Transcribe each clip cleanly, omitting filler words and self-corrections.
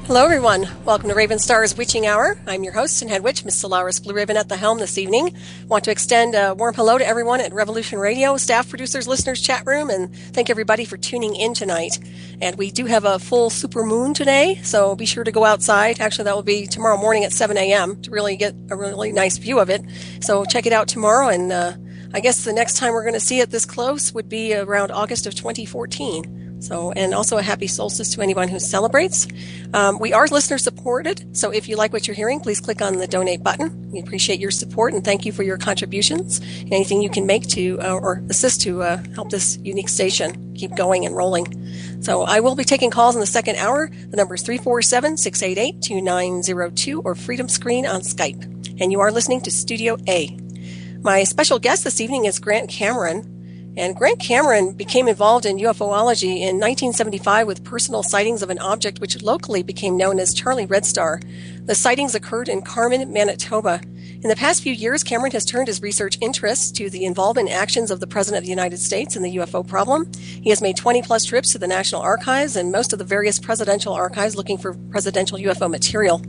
Hello, everyone. Welcome to Ravenstar's Witching Hour. I'm your host and head witch, Miss Solaris BlueRaven at the helm this evening. Want to extend a warm hello to everyone at Revolution Radio, staff, producers, listeners, chat room, and thank everybody for tuning in tonight. And we do have a full super moon today, so be sure to go outside. Actually, that will be tomorrow morning at 7 a.m. to really get a really nice view of it. So check it out tomorrow, and I guess the next time we're going to see it this close would be around August of 2014. So, and also a happy solstice to anyone who celebrates. We are listener supported, so if you like what you're hearing, please click on the donate button. We appreciate your support and thank you for your contributions. Anything you can make to or assist to help this unique station keep going and rolling. So I will be taking calls in the second hour. The number is 347-688-2902 or Freedom Screen on Skype. And you are listening to Studio A. My special guest this evening is Grant Cameron. And Grant Cameron became involved in ufology in 1975 with personal sightings of an object which locally became known as Charlie Red Star. The sightings occurred in Carman, Manitoba. In the past few years, Cameron has turned his research interests to the involvement and actions of the President of the United States in the UFO problem. He has made 20-plus trips to the National Archives and most of the various presidential archives looking for presidential UFO material.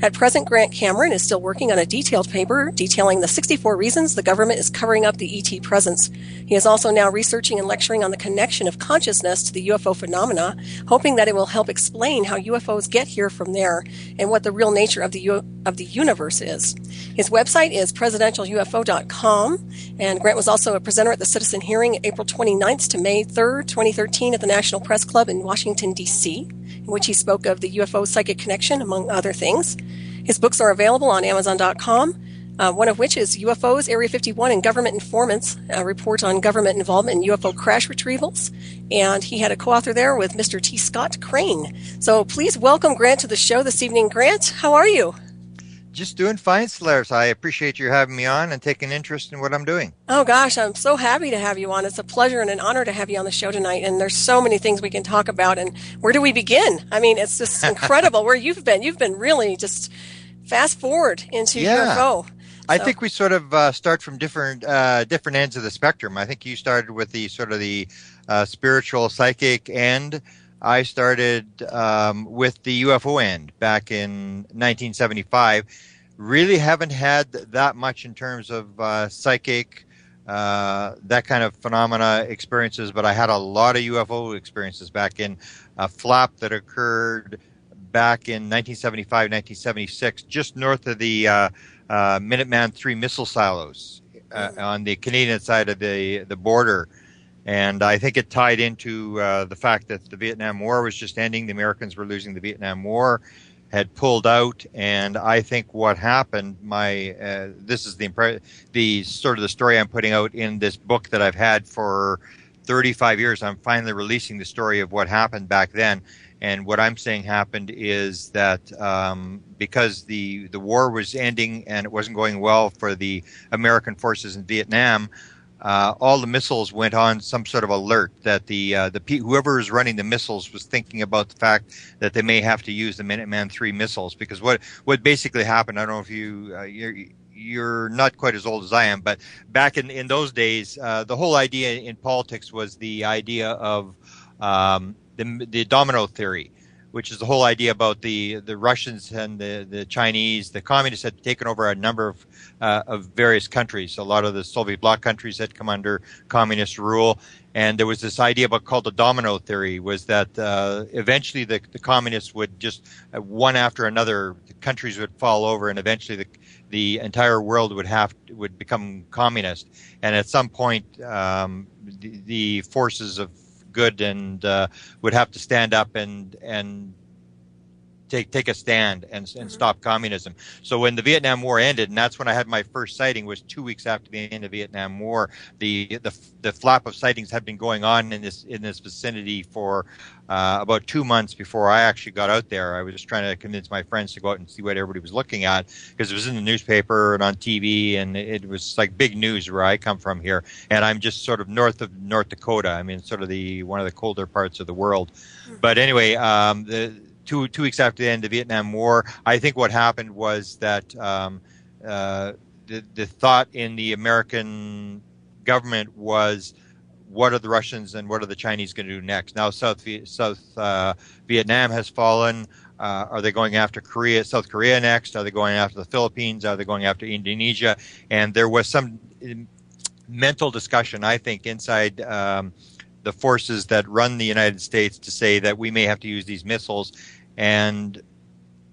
At present, Grant Cameron is still working on a detailed paper detailing the 64 reasons the government is covering up the ET presence. He is also now researching and lecturing on the connection of consciousness to the UFO phenomena, hoping that it will help explain how UFOs get here from there and what the real nature of the universe is. His website is presidentialufo.com, and Grant was also a presenter at the Citizen Hearing April 29th to May 3rd, 2013 at the National Press Club in Washington, D.C., in which he spoke of the UFO psychic connection, among other things. His books are available on Amazon.com, one of which is UFOs, Area 51, and Government Informants, a report on government involvement in UFO crash retrievals. And he had a co-author there with Mr. T. Scott Crane. So please welcome Grant to the show this evening. Grant, how are you? Just doing fine, Solaris. I appreciate you having me on and taking interest in what I'm doing. Oh, gosh, I'm so happy to have you on. It's a pleasure and an honor to have you on the show tonight. And there's so many things we can talk about. And where do we begin? I mean, it's just incredible where you've been. You've been really just fast forward into UFO. I think we sort of start from different ends of the spectrum. I think you started with the sort of the spiritual, psychic end. I started with the UFO end back in 1975. Really haven't had that much in terms of psychic, that kind of phenomena experiences, but I had a lot of UFO experiences back in a flap that occurred back in 1975, 1976, just north of the Minuteman III missile silos on the Canadian side of the border. And I think it tied into the fact that the Vietnam War was just ending. The Americans were losing the Vietnam War, had pulled out, and I think what happened. This is the sort of the story I'm putting out in this book that I've had for 35 years. I'm finally releasing the story of what happened back then. And what I'm saying happened is that because the war was ending and it wasn't going well for the American forces in Vietnam. All the missiles went on some sort of alert that whoever was running the missiles was thinking about the fact that they may have to use the Minuteman III missiles, because what basically happened, I don't know if you're not quite as old as I am, but back in those days, the whole idea in politics was the idea of the domino theory, which is the whole idea about the Russians and the Chinese. The communists had taken over a number of various countries. A lot of the Soviet bloc countries had come under communist rule, and there was this idea called the domino theory, was that eventually the communists would just one after another, the countries would fall over, and eventually the entire world would become communist. And at some point, the forces of good and would have to stand up and take a stand and stop communism. So when the Vietnam War ended, and that's when I had my first sighting, was 2 weeks after the end of the Vietnam War. The flap of sightings had been going on in this vicinity for about 2 months before I actually got out there. I was just trying to convince my friends to go out and see what everybody was looking at, because it was in the newspaper and on TV, and it was like big news where I come from here. And I'm just sort of north of North Dakota. I mean, sort of one of the colder parts of the world. But anyway, Two weeks after the end of the Vietnam War, I think what happened was that the thought in the American government was, what are the Russians and what are the Chinese going to do next? Now South Vietnam has fallen. Are they going after South Korea next? Are they going after the Philippines? Are they going after Indonesia? And there was some mental discussion, I think, inside the forces that run the United States to say that we may have to use these missiles. And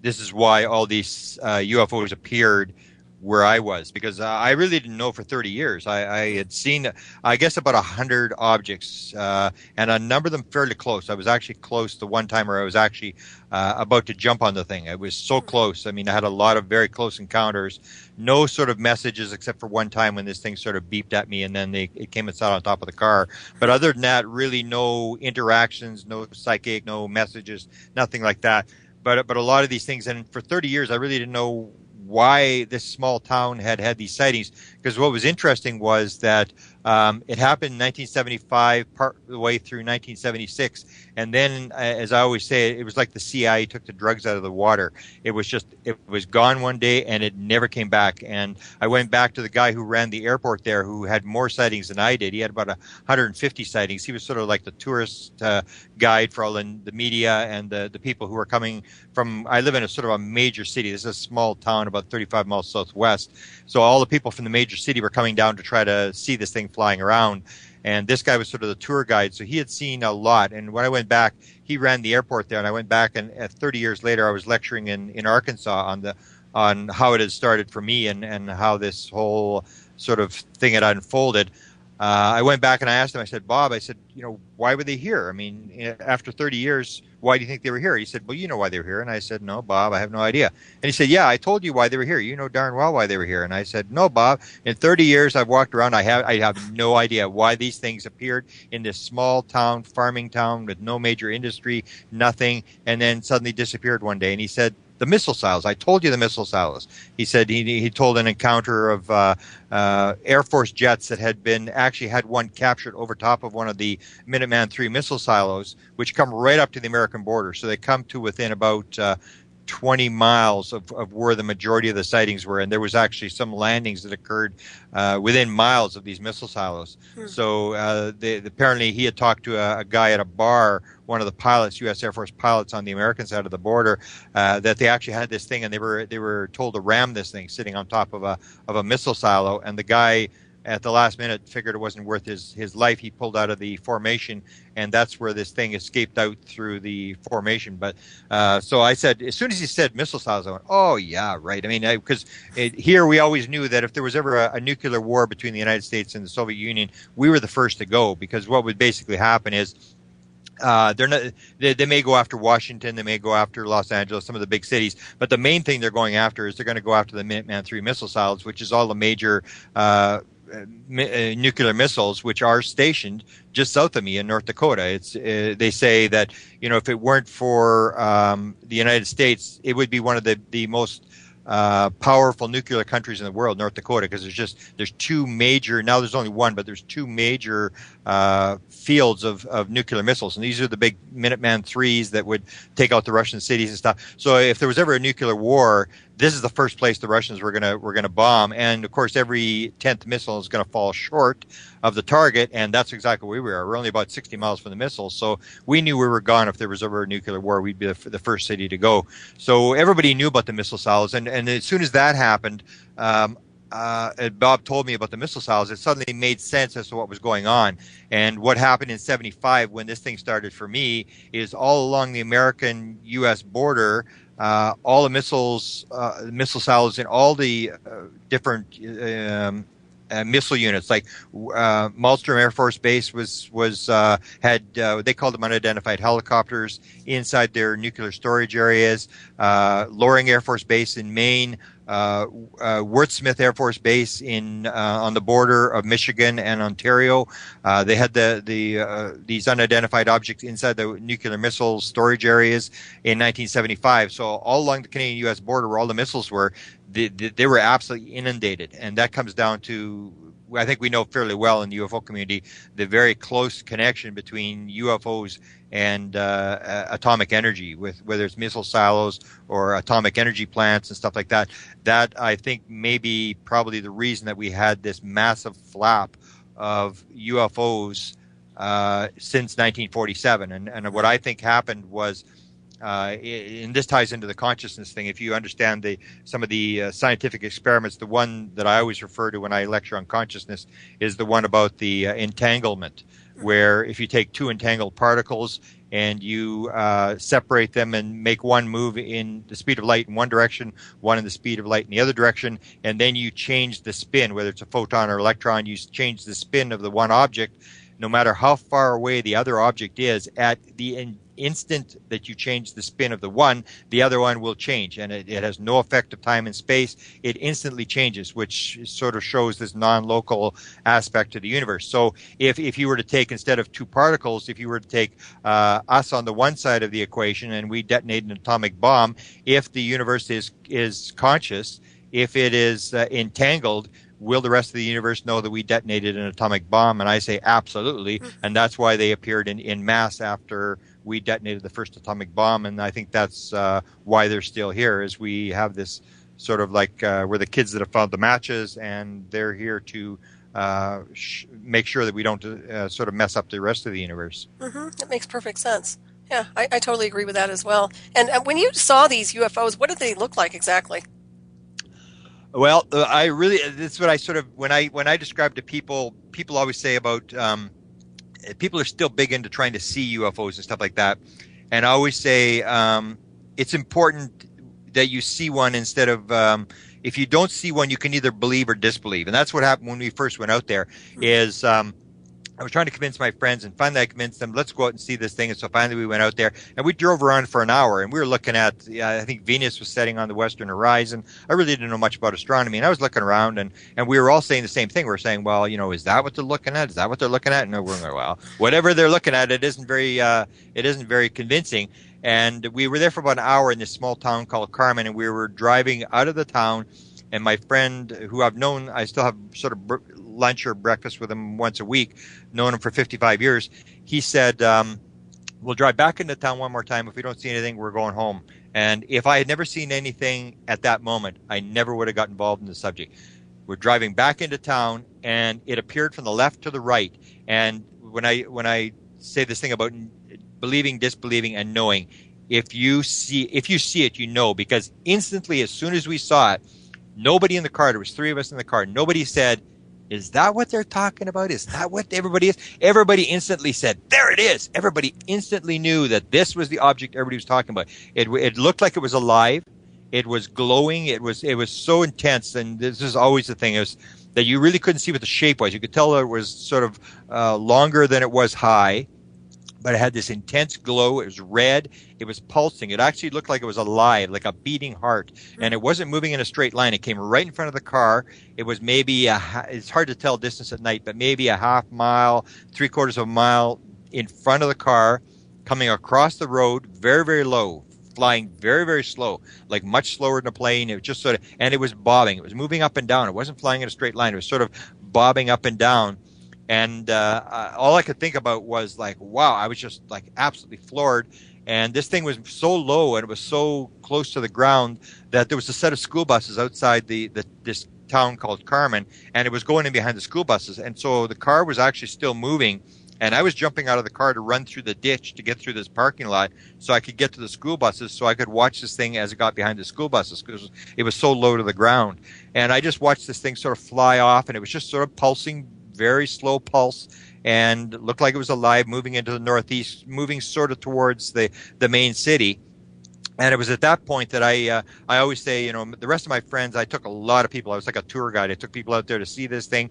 this is why all these UFOs appeared where I was, because I really didn't know for 30 years. I had seen, I guess, about 100 objects, and a number of them fairly close. I was actually close the one time where I was actually about to jump on the thing. It was so close. I mean, I had a lot of very close encounters. No sort of messages except for one time when this thing sort of beeped at me, and then it came and sat on top of the car. But other than that, really no interactions, no psychic, no messages, nothing like that. But a lot of these things, and for 30 years, I really didn't know why this small town had these sightings, because what was interesting was that it happened in 1975, part of the way through 1976, and then, as I always say, it was like the CIA took the drugs out of the water. It was gone one day, and it never came back. And I went back to the guy who ran the airport there, who had more sightings than I did. He had about 150 sightings. He was sort of like the tourist guide for all the media and the people who were coming from. I live in a sort of a major city. This is a small town about 35 miles southwest. So all the people from the major city were coming down to try to see this thing flying around. And this guy was sort of the tour guide, so he had seen a lot. And when I went back, he ran the airport there, and I went back, and 30 years later, I was lecturing in Arkansas on how it had started for me and how this whole sort of thing had unfolded. I went back and I asked him, I said, Bob, I said, why were they here? I mean, after 30 years, why do you think they were here? He said, well, you know why they were here. And I said, no, Bob, I have no idea. And he said, yeah, I told you why they were here. You know darn well why they were here. And I said, no, Bob, in 30 years I've walked around. I have no idea why these things appeared in this small town, farming town with no major industry, nothing, and then suddenly disappeared one day. And he said, the missile silos. I told you the missile silos. He said he told an encounter of Air Force jets that actually had one captured over top of one of the Minuteman III missile silos, which come right up to the American border. So they come to within about 20 miles of where the majority of the sightings were, and there was actually some landings that occurred within miles of these missile silos. So apparently he had talked to a guy at a bar, one of the pilots, U.S. Air Force pilots on the American side of the border, that they actually had this thing, and they were told to ram this thing sitting on top of a missile silo, and the guy at the last minute figured it wasn't worth his life. He pulled out of the formation, and that's where this thing escaped out through the formation. But so I said, as soon as he said missile silos, I went, oh, yeah, right. I mean, because here we always knew that if there was ever a nuclear war between the United States and the Soviet Union, we were the first to go, because what would basically happen is they may go after Washington, they may go after Los Angeles, some of the big cities, but the main thing they're going after is they're going to go after the Minuteman III missile silos, which is all the major nuclear missiles which are stationed just south of me in North Dakota. It's they say that if it weren't for the United States, it would be one of the most powerful nuclear countries in the world, North Dakota, because there's two major, now there's only one, but there's two major fields of nuclear missiles, and these are the big Minuteman IIIs that would take out the Russian cities and stuff. So if there was ever a nuclear war, this is the first place the Russians were gonna bomb, and of course every 10th missile is going to fall short of the target, and that's exactly where we were. We're only about 60 miles from the missiles, so we knew we were gone. If there was ever a nuclear war, we'd be the first city to go. So everybody knew about the missile silos, and as soon as that happened, and Bob told me about the missile silos, it suddenly made sense as to what was going on. And what happened in 75 when this thing started for me is all along the American-U.S. border, all the missile silos in all the different missile units, like Malmstrom Air Force Base had they called them unidentified helicopters inside their nuclear storage areas. Loring Air Force Base in Maine, Wurtsmith Air Force Base on the border of Michigan and Ontario. They had these unidentified objects inside the nuclear missile storage areas in 1975. So all along the Canadian-U.S. border, where all the missiles were, they were absolutely inundated, and that comes down to, I think we know fairly well in the UFO community, the very close connection between UFOs and atomic energy, with whether it's missile silos or atomic energy plants and stuff like that. That, I think, may be probably the reason that we had this massive flap of UFOs since 1947. And what I think happened was and this ties into the consciousness thing. If you understand some of the scientific experiments, the one that I always refer to when I lecture on consciousness is the one about the entanglement, where if you take two entangled particles and you separate them and make one move in the speed of light in one direction, one in the speed of light in the other direction, and then you change the spin, whether it's a photon or electron, you change the spin of the one object, no matter how far away the other object is, at the instant that you change the spin of the one, the other one will change, and it has no effect of time and space. It instantly changes, which sort of shows this non-local aspect to the universe. So if you were to take, instead of two particles, if you were to take us on the one side of the equation and we detonate an atomic bomb, if the universe is conscious, if it is entangled, will the rest of the universe know that we detonated an atomic bomb? And I say absolutely, and that's why they appeared in mass after we detonated the first atomic bomb. And I think that's why they're still here, is we have this sort of like we're the kids that have found the matches, and they're here to make sure that we don't sort of mess up the rest of the universe. That makes perfect sense. Yeah, I totally agree with that as well. And when you saw these UFOs, what did they look like exactly? Well, that's what I sort of, when I describe to people always say about, people are still big into trying to see UFOs and stuff like that. And I always say, it's important that you see one instead of, if you don't see one, you can either believe or disbelieve. And that's what happened when we first went out there, is, I was trying to convince my friends, and finally I convinced them, let's go out and see this thing. And so finally we went out there, and we drove around for an hour, and we were looking at, I think Venus was setting on the western horizon. I really didn't know much about astronomy, and I was looking around, and we were all saying the same thing. We were saying, well, is that what they're looking at? Is that what they're looking at? And we're going, well, whatever they're looking at, it isn't very convincing. And we were there for about an hour in this small town called Carman, and we were driving out of the town, and my friend, who I've known, I still have sort of lunch or breakfast with him once a week, known him for 55 years. He said, we'll drive back into town one more time. If we don't see anything, we're going home. And if I had never seen anything at that moment, I never would have got involved in the subject. We're driving back into town, and it appeared from the left to the right. And when I say this thing about believing, disbelieving, and knowing, if you see it, you know, because instantly, as soon as we saw it, nobody in the car, there was three of us in the car, nobody said, is that what they're talking about? Is that what everybody is? Everybody instantly said, there it is. Everybody instantly knew that this was the object everybody was talking about. It looked like it was alive. It was glowing. It was so intense. And this is always the thing, is that you really couldn't see what the shape was. You could tell it was sort of longer than it was high, but it had this intense glow. It was red. It was pulsing. It actually looked like it was alive, like a beating heart. And it wasn't moving in a straight line. It came right in front of the car. It was maybe it's hard to tell distance at night, but maybe a half mile, 3/4 of a mile in front of the car, coming across the road, very, very low, flying very, very slow, like much slower than a plane. It was just sort of, and it was bobbing. It was moving up and down. It wasn't flying in a straight line. It was sort of bobbing up and down. And all I could think about was like, wow, I was just like absolutely floored. And this thing was so low and it was so close to the ground that there was a set of school buses outside this town called Carman, and it was going in behind the school buses. And so the car was actually still moving, and I was jumping out of the car to run through the ditch to get through this parking lot so I could get to the school buses, so I could watch this thing as it got behind the school buses, because it was so low to the ground. And I just watched this thing sort of fly off, and it was just sort of pulsing, very slow pulse, and looked like it was alive, moving into the northeast, moving sort of towards the main city. And it was at that point that I always say, the rest of my friends, I took a lot of people. I was like a tour guide. I took people out there to see this thing.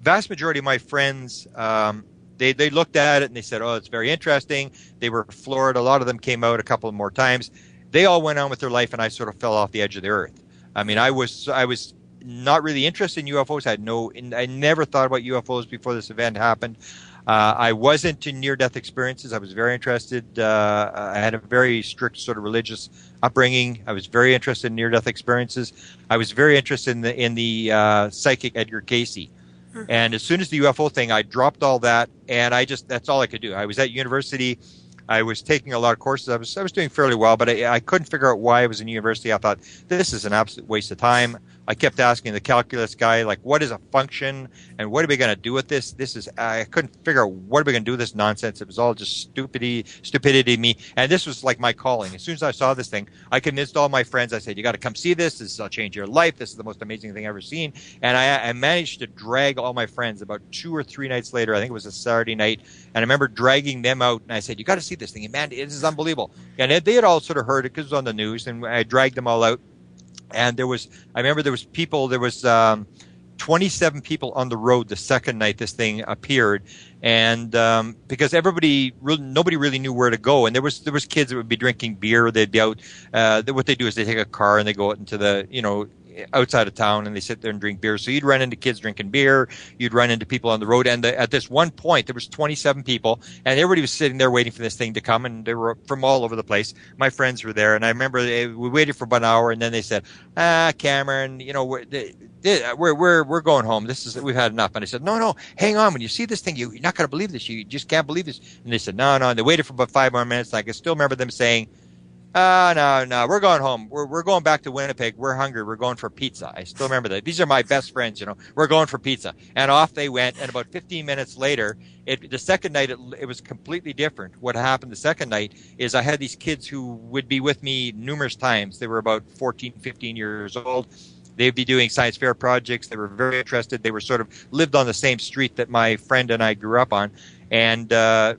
Vast majority of my friends, they looked at it and they said, oh, it's very interesting. They were floored. A lot of them came out a couple more times. They all went on with their life, and I sort of fell off the edge of the earth. I mean, I was not really interested in UFOs. I never thought about UFOs before this event happened. I was into near-death experiences. I was very interested. I had a very strict sort of religious upbringing. I was very interested in near-death experiences. I was very interested in the psychic Edgar Cayce. And as soon as the UFO thing, I dropped all that, and that's all I could do. I was at university. I was taking a lot of courses. I was doing fairly well, but I couldn't figure out why I was in university. I thought, this is an absolute waste of time. I kept asking the calculus guy, like, what is a function and what are we going to do with this? I couldn't figure out what are we going to do with this nonsense. It was all just stupidity to me. And this was like my calling. As soon as I saw this thing, I convinced all my friends. I said, you got to come see this. This will change your life. This is the most amazing thing I've ever seen. And I managed to drag all my friends about 2 or 3 nights later. I think it was a Saturday night. And I remember dragging them out and I said, you got to see this thing. And man, this is unbelievable. And they had all sort of heard it because it was on the news, and I dragged them all out. And I remember there was 27 people on the road the second night this thing appeared. And because nobody really knew where to go. And there was kids that would be drinking beer. They'd be out. What they do is they take a car and they go out into the, outside of town, and they sit there and drink beer. So you'd run into kids drinking beer. You'd run into people on the road. And at this one point, there was 27 people, and everybody was sitting there waiting for this thing to come. And they were from all over the place. My friends were there, and I remember we waited for about an hour, and then they said, Cameron, we're going home. We've had enough. And I said, no, hang on. When you see this thing, you're not going to believe this. You just can't believe this. And they said, no. And they waited for about 5 more minutes. And I can still remember them saying, no, we're going home. We're going back to Winnipeg. We're hungry. We're going for pizza. I still remember that. These are my best friends, We're going for pizza. And off they went. And about 15 minutes later, the second night, it was completely different. What happened the second night is I had these kids who would be with me numerous times. They were about 14, 15 years old. They'd be doing science fair projects. They were very interested. They were sort of lived on the same street that my friend and I grew up on. And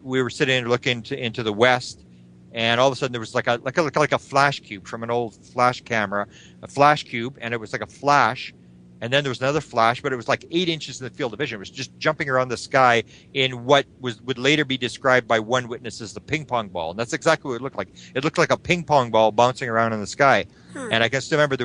we were sitting and looking into the west. And all of a sudden there was like a flash cube from an old flash camera, a flash cube, and it was like a flash. And then there was another flash, but it was like 8 inches in the field of vision. It was just jumping around the sky in what would later be described by one witness as the ping pong ball. And that's exactly what it looked like. It looked like a ping pong ball bouncing around in the sky. And I can still remember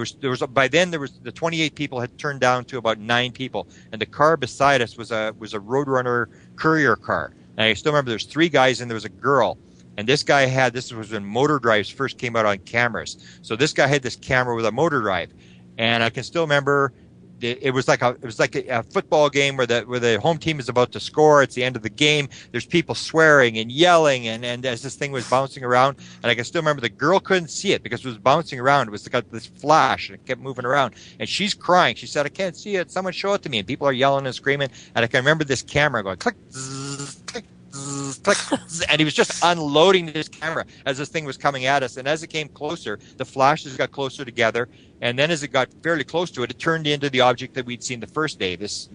by then the 28 people had turned down to about 9 people. And the car beside us was a Roadrunner courier car. And I still remember there was 3 guys and there was a girl. And this was when motor drives first came out on cameras. So this guy had this camera with a motor drive. And I can still remember it was like a football game where the home team is about to score. It's the end of the game. There's people swearing and yelling, and as this thing was bouncing around, and I can still remember the girl couldn't see it because it was bouncing around. It was like this flash, and it kept moving around. And she's crying. She said, "I can't see it. Someone show it to me." And people are yelling and screaming. And I can remember this camera going click, zzz, click, zzz, click, zzz, and he was just unloading this camera as this thing was coming at us. And as it came closer, the flashes got closer together. And then as it got fairly close to it, it turned into the object that we'd seen the first day. This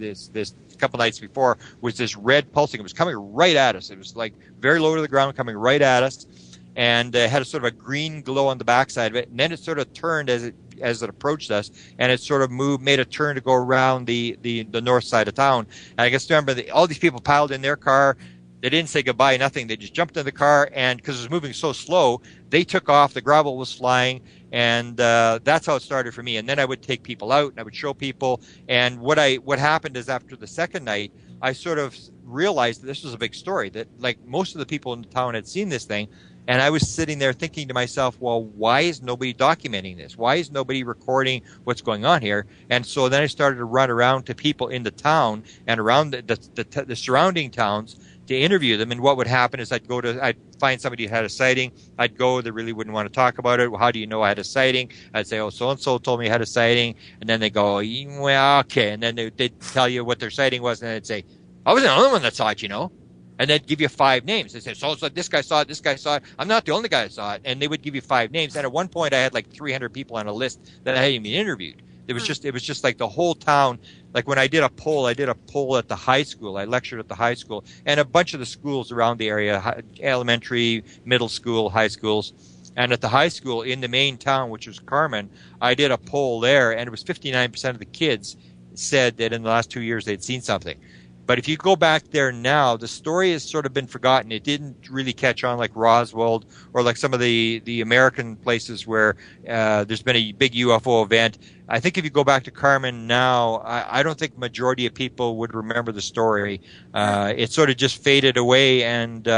couple nights before was this red pulsing. It was coming right at us. It was like very low to the ground, coming right at us, and had a sort of a green glow on the backside of it. And then it sort of turned as it approached us, and it sort of made a turn to go around the north side of town. And I guess remember all these people piled in their car. They didn't say goodbye, nothing. They just jumped in the car, and because it was moving so slow, they took off. The gravel was flying, and that's how it started for me. And then I would take people out, and I would show people. And what happened is after the second night, I sort of realized that this was a big story, that like most of the people in the town had seen this thing. And I was sitting there thinking to myself, well, why is nobody documenting this? Why is nobody recording what's going on here? And so then I started to run around to people in the town and around the surrounding towns to interview them. And what would happen is I'd find somebody who had a sighting. I'd go, they really wouldn't want to talk about it. Well, how do you know I had a sighting? I'd say, oh, so-and-so told me I had a sighting. And then they go, well, okay. And then they'd tell you what their sighting was. And they'd say, I was the only one that saw it, And they'd give you 5 names. They said, so this guy saw it, this guy saw it. I'm not the only guy that saw it. And they would give you 5 names. And at one point I had like 300 people on a list that I hadn't even interviewed. It was just like the whole town. Like when I did a poll at the high school. I lectured at the high school, and a bunch of the schools around the area, elementary, middle school, high schools. And at the high school in the main town, which was Carman, I did a poll there, and it was 59% of the kids said that in the last 2 years they'd seen something. But if you go back there now, the story has sort of been forgotten. It didn't really catch on like Roswell or like some of the American places where there's been a big UFO event. I think if you go back to Carman now, I don't think majority of people would remember the story. It sort of just faded away, and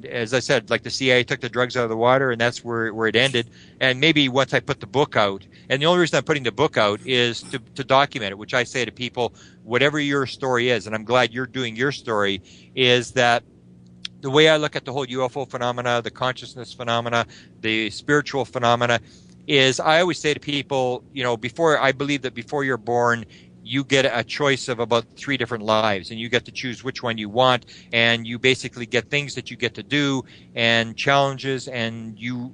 as I said, like the CIA took the drugs out of the water, and that's where it ended. And maybe once I put the book out, and the only reason I'm putting the book out is to document it, which I say to people, whatever your story is, and I'm glad you're doing your story, is that the way I look at the whole UFO phenomena, the consciousness phenomena, the spiritual phenomena, is I always say to people, I believe that before you're born, you get a choice of about 3 different lives, and you get to choose which one you want, and you basically get things that you get to do and challenges, and you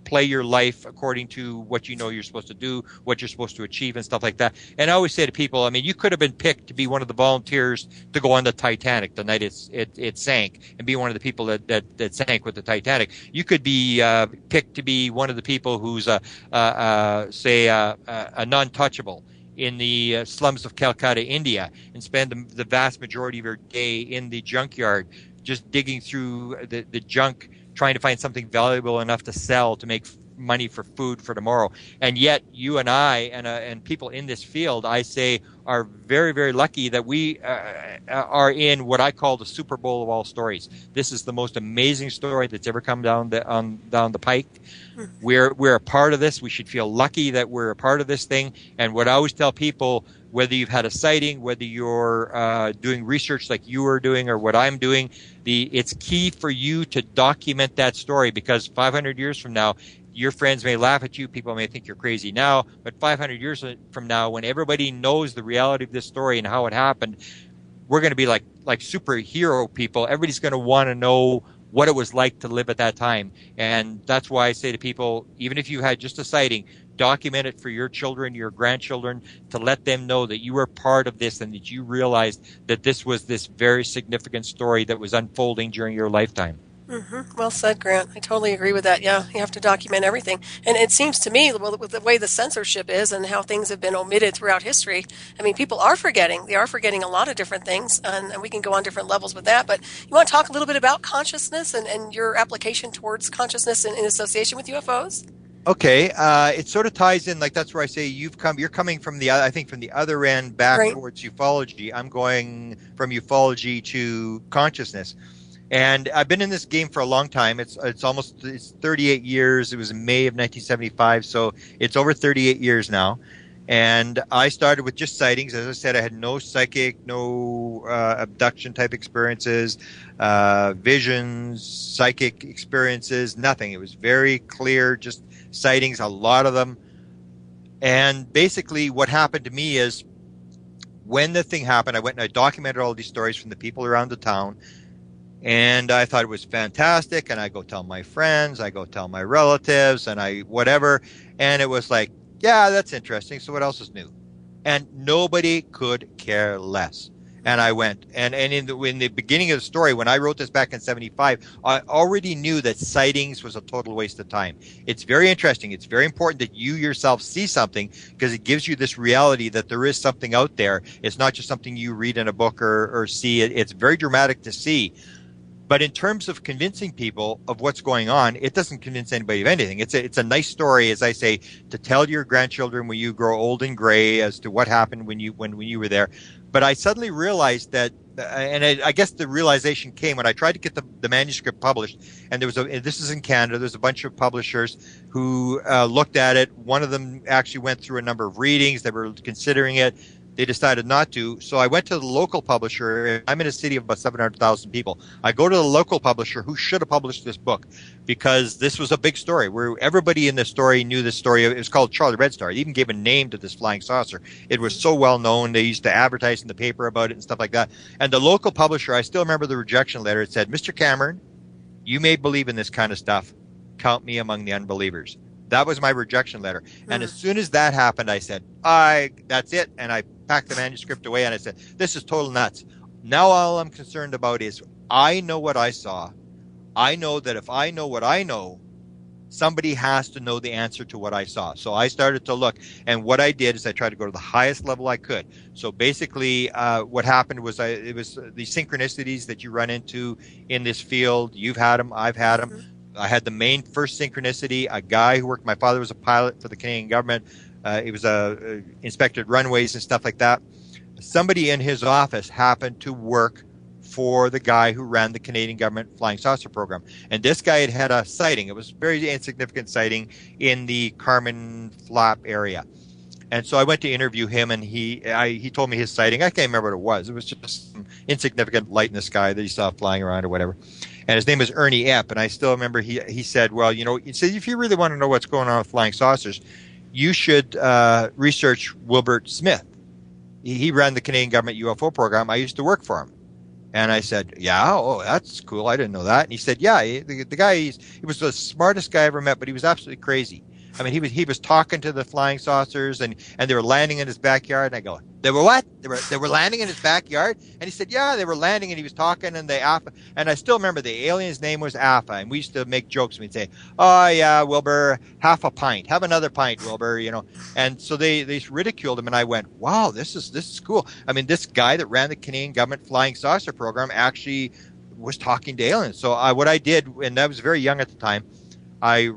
play your life according to what you know you're supposed to do, what you're supposed to achieve, and stuff like that. And I always say to people, I mean, you could have been picked to be one of the volunteers to go on the Titanic the night it sank, and be one of the people that sank with the Titanic. You could be picked to be one of the people who's a non-touchable in the slums of Calcutta, India, and spend the vast majority of your day in the junkyard, just digging through the junk, trying to find something valuable enough to sell to make money for food for tomorrow. And yet you and I and people in this field, I say, are very, very lucky that we are in what I call the Super Bowl of all stories. This is the most amazing story that's ever come down the pike. We're a part of this. We should feel lucky that we're a part of this thing. And what I always tell people, whether you've had a sighting, whether you're doing research like you are doing or what I'm doing, it's key for you to document that story, because 500 years from now, your friends may laugh at you, people may think you're crazy now, but 500 years from now, when everybody knows the reality of this story and how it happened, we're going to be like superhero people. Everybody's going to want to know what it was like to live at that time. And that's why I say to people, even if you had just a sighting, document it for your children, your grandchildren, to let them know that you were part of this and that you realized that this was this very significant story that was unfolding during your lifetime. Mm-hmm. Well said, Grant. I totally agree with that. Yeah, you have to document everything. And it seems to me, well, with the way the censorship is and how things have been omitted throughout history, I mean, people are forgetting. They are forgetting a lot of different things, and we can go on different levels with that. But you want to talk a little bit about consciousness and your application towards consciousness in association with UFOs? Okay, it sort of ties in, like that's where I say you're coming from I think from the other end back Right. towards ufology. I'm going from ufology to consciousness. And I've been in this game for a long time. It's 38 years. It was in May of 1975, so it's over 38 years now. And I started with just sightings. As I said, I had no psychic, no abduction type experiences, visions, psychic experiences, nothing. It was very clear, just sightings, a lot of them. And basically what happened to me is when the thing happened, I went and I documented all these stories from the people around the town. And I thought it was fantastic. And I go tell my friends, I go tell my relatives, and whatever. And it was like, yeah, that's interesting. So what else is new? And nobody could care less. And I went, and in the beginning of the story, when I wrote this back in 75, I already knew that sightings was a total waste of time. It's very interesting. It's very important that you yourself see something, because it gives you this reality that there is something out there. It's not just something you read in a book or see. It's very dramatic to see. But in terms of convincing people of what's going on, it doesn't convince anybody of anything. It's a nice story, as I say, to tell your grandchildren when you grow old and gray as to what happened when you were there. But I suddenly realized that, and I guess the realization came when I tried to get the manuscript published. And this is in Canada. There's a bunch of publishers who looked at it. One of them actually went through a number of readings. They were considering it. They decided not to. So I went to the local publisher. I'm in a city of about 700,000 people. I go to the local publisher who should have published this book, because this was a big story where everybody in this story knew this story. It was called Charlie Red Star. It even gave a name to this flying saucer. It was so well known. They used to advertise in the paper about it and stuff like that. And the local publisher, I still remember the rejection letter. It said, "Mr. Cameron, you may believe in this kind of stuff. Count me among the unbelievers." That was my rejection letter. And as soon as that happened, I said, that's it. And I packed the manuscript away and I said, this is total nuts. Now all I'm concerned about is I know what I saw. I know that if I know what I know, somebody has to know the answer to what I saw. So I started to look. And what I did is I tried to go to the highest level I could. So basically what happened was it was the synchronicities that you run into in this field. You've had them. I've had them. I had the first synchronicity. A guy who worked, my father was a pilot for the Canadian government. He was inspected runways and stuff like that. Somebody in his office happened to work for the guy who ran the Canadian government flying saucer program. And this guy had a sighting. It was a very insignificant sighting in the Carman flap area. And so I went to interview him, and he told me his sighting. I can't remember what it was. It was just some insignificant light in the sky that he saw flying around or whatever. And his name is Ernie Epp. And I still remember he said, well, he said, if you really want to know what's going on with flying saucers, you should research Wilbert Smith. He ran the Canadian government UFO program. I used to work for him. And I said, yeah, oh, that's cool. I didn't know that. And he said, yeah, the guy, he was the smartest guy I ever met, but he was absolutely crazy. I mean, he was talking to the flying saucers, and they were landing in his backyard. And I go, they were what? They were landing in his backyard? And he said, yeah, they were landing, and he was talking, and and I still remember the alien's name was Alpha, and we used to make jokes. We'd say, oh yeah, Wilbur, half a pint, have another pint, Wilbur, And so they ridiculed him, and I went, wow, this is cool. I mean, this guy that ran the Canadian government flying saucer program actually was talking to aliens. So what I did, and I was very young at the time, I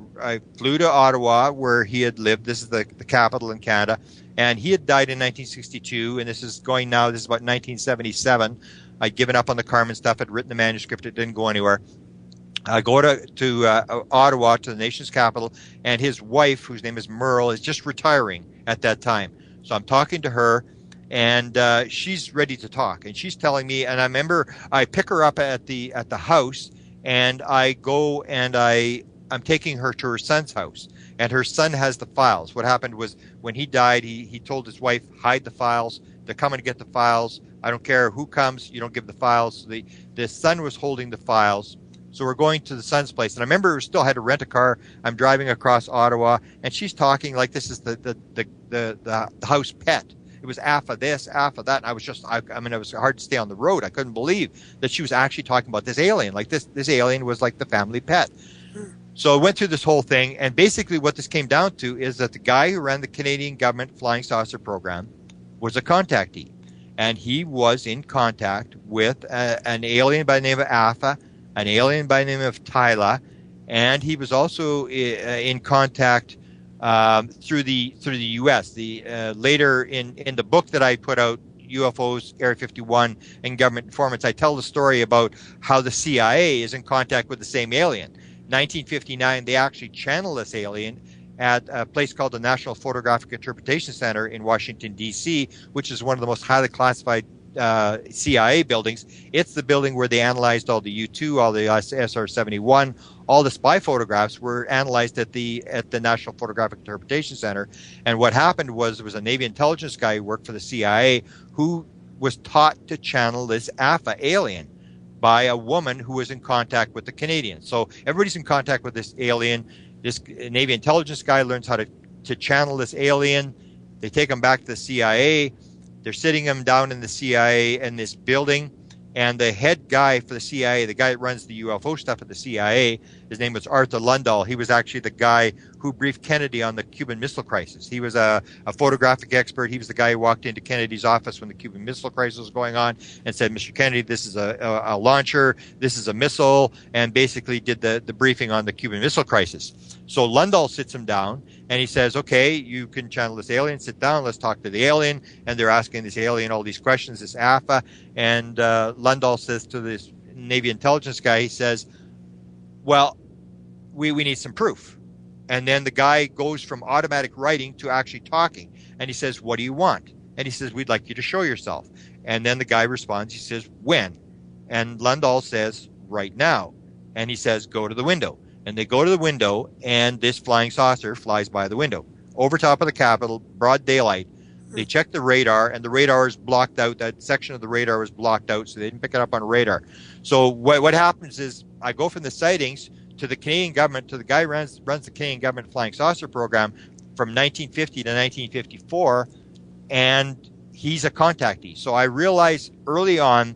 flew to Ottawa, where he had lived. This is the capital in Canada. And he had died in 1962, and this is about 1977. I'd given up on the Carman stuff. I'd written the manuscript. It didn't go anywhere. I go to Ottawa, to the nation's capital, and his wife, whose name is Merle, is just retiring at that time. So I'm talking to her, and she's ready to talk. And she's telling me, and I remember I pick her up at the house, and I go and I'm taking her to her son's house, and her son has the files. What happened was, when he died, he told his wife, hide the files. They're coming to get the files. I don't care who comes. You don't give the files. The son was holding the files. So we're going to the son's place. And I remember we still had to rent a car. I'm driving across Ottawa, and she's talking like this is the house pet. It was Alpha this, Alpha that. And I was it was hard to stay on the road. I couldn't believe that she was actually talking about this alien. Like this alien was like the family pet. So I went through this whole thing, and basically what this came down to is that the guy who ran the Canadian government flying saucer program was a contactee, and he was in contact with an alien by the name of Alpha, an alien by the name of Tyla, and he was also in contact through the U.S. Later in the book that I put out, UFOs, Area 51, and Government Informants, I tell the story about how the CIA is in contact with the same alien. 1959, they actually channeled this alien at a place called the National Photographic Interpretation Center in Washington, D.C., which is one of the most highly classified CIA buildings. It's the building where they analyzed all the U-2, all the SR-71, all the spy photographs were analyzed at the National Photographic Interpretation Center. And what happened was, there was a Navy intelligence guy who worked for the CIA who was taught to channel this Alpha alien by a woman who was in contact with the Canadians. So everybody's in contact with this alien. This Navy intelligence guy learns how to channel this alien. They take him back to the CIA. They're sitting him down in the CIA in this building. And the head guy for the CIA, the guy that runs the UFO stuff at the CIA, his name was Arthur Lundahl. He was actually the guy who briefed Kennedy on the Cuban Missile Crisis. He was a photographic expert. He was the guy who walked into Kennedy's office when the Cuban Missile Crisis was going on and said, Mr. Kennedy, this is a launcher, this is a missile, and basically did the briefing on the Cuban Missile Crisis. So Lundahl sits him down, and he says, okay, you can channel this alien, sit down, let's talk to the alien. And they're asking this alien all these questions, this Alpha. And Lundahl says to this Navy intelligence guy, he says, well, we need some proof. And then the guy goes from automatic writing to actually talking. And he says, what do you want? And he says, we'd like you to show yourself. And then the guy responds, he says, when? And Lundahl says, right now. And he says, go to the window. And they go to the window, and this flying saucer flies by the window. Over top of the Capitol, broad daylight. They check the radar, and the radar is blocked out. That section of the radar was blocked out, so they didn't pick it up on radar. So what happens is, I go from the sightings to the Canadian government, to the guy who runs the Canadian government flying saucer program from 1950 to 1954, and he's a contactee. So I realized early on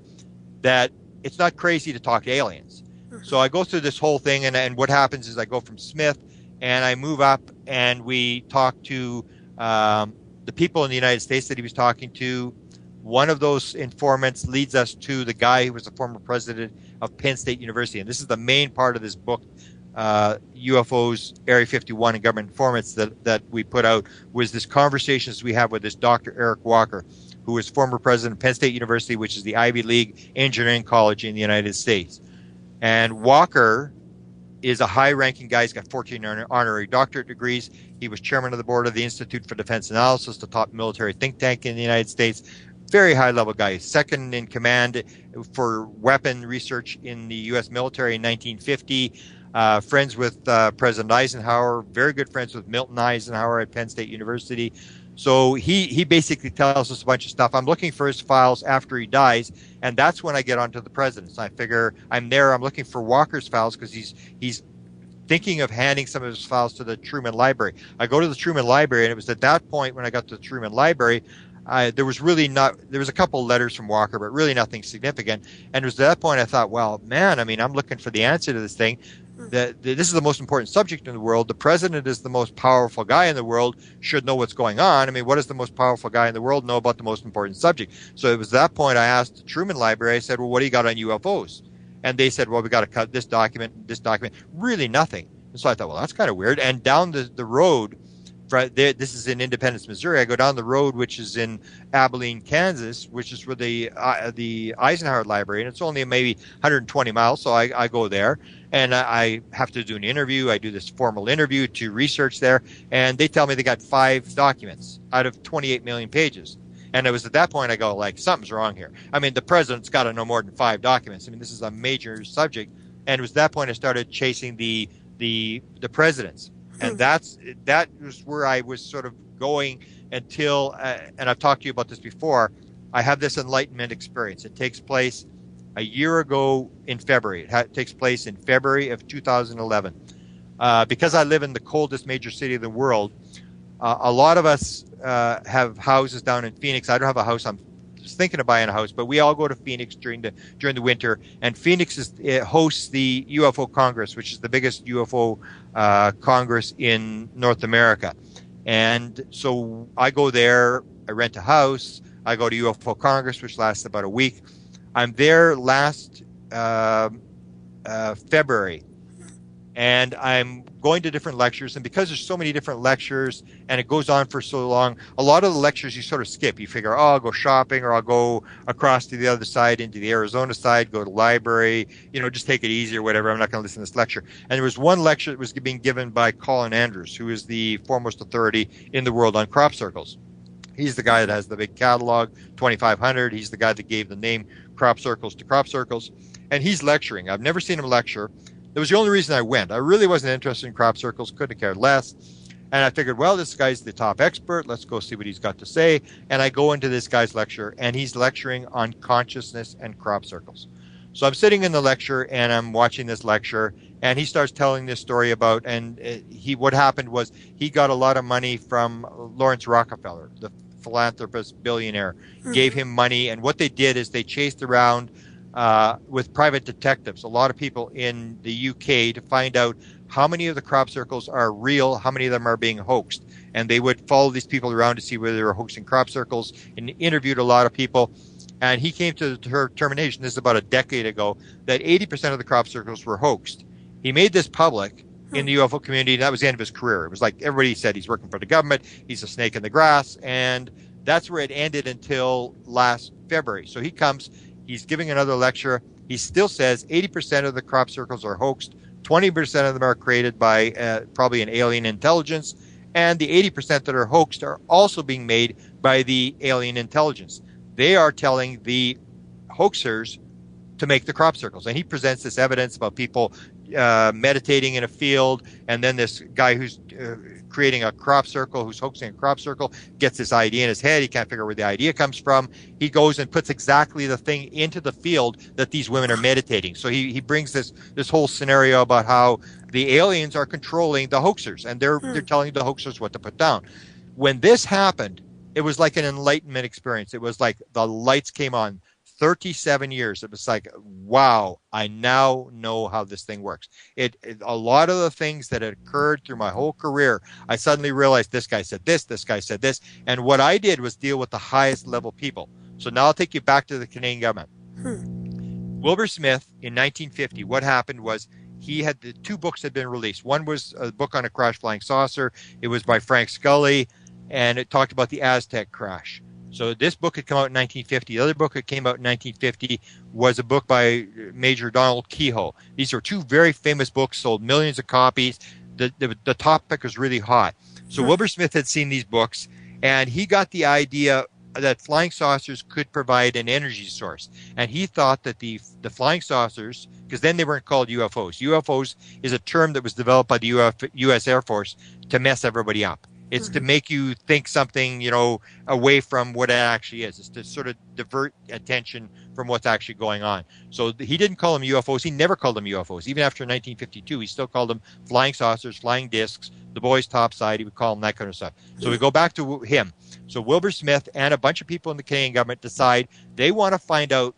that it's not crazy to talk to aliens. So I go through this whole thing, and what happens is I go from Smith, and I move up, and we talk to the people in the United States that he was talking to. One of those informants leads us to the guy who was the former president of Penn State University. And this is the main part of this book, UFOs, Area 51, and Government Informants, that we put out, was this conversations we have with this Dr. Eric Walker, who is former president of Penn State University, which is the Ivy League engineering college in the United States. And Walker is a high-ranking guy. He's got 14 honorary doctorate degrees. He was chairman of the board of the Institute for Defense Analysis, the top military think tank in the United States. Very high-level guy. Second in command for weapon research in the U.S. military in 1950. Friends with President Eisenhower. Very good friends with Milton Eisenhower at Penn State University. So he basically tells us a bunch of stuff. I'm looking for his files after he dies, and that's when I get onto the president's. I figure I'm looking for Walker's files because he's thinking of handing some of his files to the Truman Library. I go to the Truman Library, and it was at that point when I got to the Truman Library, there was a couple of letters from Walker, but really nothing significant. And it was at that point I thought, well, man, I mean, I'm looking for the answer to this thing. This is the most important subject in the world. The president is the most powerful guy in the world, should know what's going on. I mean, what does the most powerful guy in the world know about the most important subject? So it was that point I asked the Truman Library, I said, well, what do you got on UFOs? And they said, well, we got to cut this document, really nothing. And so I thought, well, that's kind of weird. And down the road, this is in Independence, Missouri. I go down the road, which is in Abilene, Kansas, which is where the Eisenhower Library, and it's only maybe 120 miles. So I go there, and I have to do an interview. I do this formal interview to research there, and they tell me they got 5 documents out of 28 million pages. And it was at that point I go, like, something's wrong here. I mean, the president's got to know more than 5 documents. I mean, this is a major subject. And it was at that point I started chasing the presidents. And that was where I was sort of going until, and I've talked to you about this before, I have this enlightenment experience. It takes place a year ago in February. It takes place in February of 2011. Because I live in the coldest major city of the world, a lot of us have houses down in Phoenix. I don't have a house. I'm just thinking of buying a house, but we all go to Phoenix during the winter. And Phoenix hosts the UFO Congress, which is the biggest UFO Congress in North America. And so I go there. I rent a house. I go to UFO Congress, which lasts about a week. I'm there last February, and I'm going to different lectures. And because there's so many different lectures and it goes on for so long, a lot of the lectures you sort of skip. You figure, oh, I'll go shopping, or I'll go across to the other side into the Arizona side, go to the library, just take it easy or whatever. I'm not going to listen to this lecture. And there was one lecture that was being given by Colin Andrews, who is the foremost authority in the world on crop circles. He's the guy that has the big catalog, 2,500. He's the guy that gave the name crop circles to crop circles. And he's lecturing. I've never seen him lecture. That was the only reason I went. I really wasn't interested in crop circles, couldn't have cared less. And I figured, well, this guy's the top expert. Let's go see what he's got to say. And I go into this guy's lecture, and he's lecturing on consciousness and crop circles. So I'm sitting in the lecture, and I'm watching this lecture, and he starts telling this story about, what happened was he got a lot of money from Lawrence Rockefeller, the philanthropist billionaire, gave him money. And what they did is they chased around with private detectives, a lot of people in the UK, to find out how many of the crop circles are real, how many of them are being hoaxed. And they would follow these people around to see whether they were hoaxing crop circles, and interviewed a lot of people. And he came to the determination, this is about a decade ago, that 80% of the crop circles were hoaxed. He made this public in the UFO community, and that was the end of his career. It was like everybody said he's working for the government, he's a snake in the grass, and that's where it ended until last February. So he comes, he's giving another lecture. He still says 80% of the crop circles are hoaxed, 20% of them are created by probably an alien intelligence, and the 80% that are hoaxed are also being made by the alien intelligence. They are telling the hoaxers to make the crop circles. And he presents this evidence about people meditating in a field, and then this guy who's creating a crop circle, who's hoaxing a crop circle, gets this idea in his head. He can't figure out where the idea comes from. He goes and puts exactly the thing into the field that these women are meditating. So he brings this whole scenario about how the aliens are controlling the hoaxers, and they're telling the hoaxers what to put down. When this happened, it was like an enlightenment experience. It was like the lights came on. 37 years. It was like, wow, I now know how this thing works. A lot of the things that had occurred through my whole career, I suddenly realized this guy said this guy said this. And what I did was deal with the highest level people. So now I'll take you back to the Canadian government. Wilbur Smith in 1950, what happened was he had the 2 books had been released. One was a book on a crash flying saucer. It was by Frank Scully, and it talked about the Aztec crash. So this book had come out in 1950. The other book that came out in 1950 was a book by Major Donald Kehoe. These are two very famous books, sold millions of copies. The topic was really hot. So Wilbur Smith had seen these books, and he got the idea that flying saucers could provide an energy source. And he thought that the flying saucers, because then they weren't called UFOs. UFOs is a term that was developed by the U.S. Air Force to mess everybody up. It's to make you think something, away from what it actually is. It's to sort of divert attention from what's actually going on. So he didn't call them UFOs. He never called them UFOs. Even after 1952, he still called them flying saucers, flying discs, the boys topside. He would call them that kind of stuff. So we go back to him. So Wilbur Smith and a bunch of people in the Canadian government decide they want to find out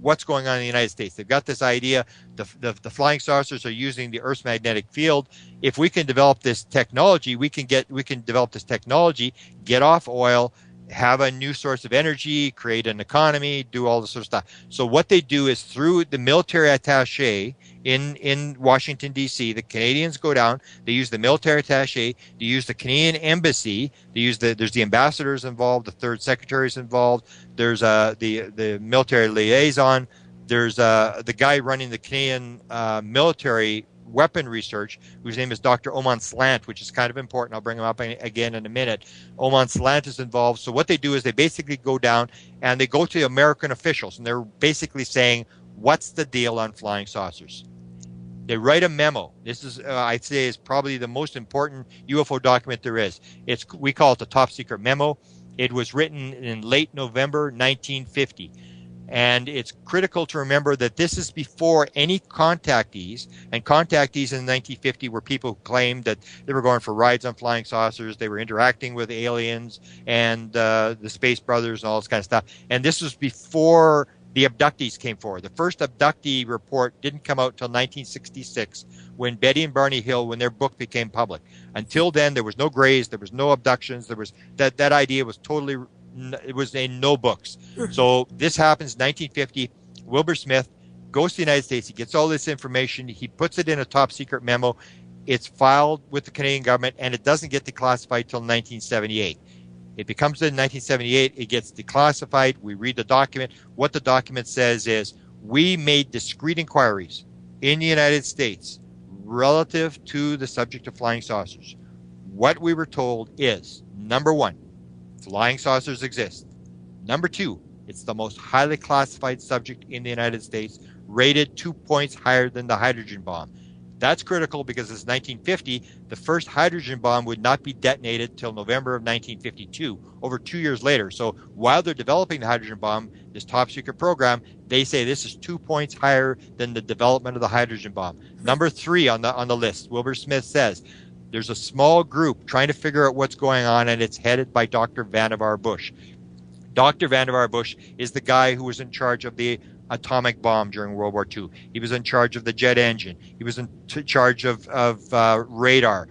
what's going on in the United States. They've got this idea, the flying saucers are using the Earth's magnetic field. If we can develop this technology, we can develop this technology, get off oil, have a new source of energy, create an economy, do all this sort of stuff. So what they do is through the military attaché in Washington, D.C., the Canadians go down, they use the military attaché, they use the Canadian embassy, there's the ambassadors involved, the third secretary is involved, there's the military liaison, there's the guy running the Canadian military weapon research, whose name is Dr. Oman Slant, which is kind of important. I'll bring him up again in a minute. Oman Slant is involved. So what they do is they basically go down and they go to American officials, and they're basically saying, what's the deal on flying saucers? They write a memo. This is, I'd say, is probably the most important UFO document there is. We call it the top secret memo. It was written in late November 1950. And it's critical to remember that this is before any contactees, and contactees in 1950 were people who claimed that they were going for rides on flying saucers, they were interacting with aliens and the Space Brothers and all this kind of stuff. And this was before the abductees came forward. The first abductee report didn't come out until 1966 when Betty and Barney Hill, when their book became public. Until then, there was no grays, there was no abductions, there was that idea was totally, it was in no books. So this happens in 1950. Wilbur Smith goes to the United States. He gets all this information. He puts it in a top secret memo. It's filed with the Canadian government, and it doesn't get declassified till 1978. It becomes in 1978. It gets declassified. We read the document. What the document says is, we made discrete inquiries in the United States relative to the subject of flying saucers. What we were told is, number one, flying saucers exist. Number two, it's the most highly classified subject in the United States, rated 2 points higher than the hydrogen bomb. That's critical because it's 1950. The first hydrogen bomb would not be detonated till November of 1952, over 2 years later. So while they're developing the hydrogen bomb, this top secret program, they say this is 2 points higher than the development of the hydrogen bomb. Number three on the list, Wilbur Smith says, there's a small group trying to figure out what's going on, and it's headed by Dr. Vannevar Bush. Dr. Vannevar Bush is the guy who was in charge of the atomic bomb during World War II. He was in charge of the jet engine. He was in charge of radar,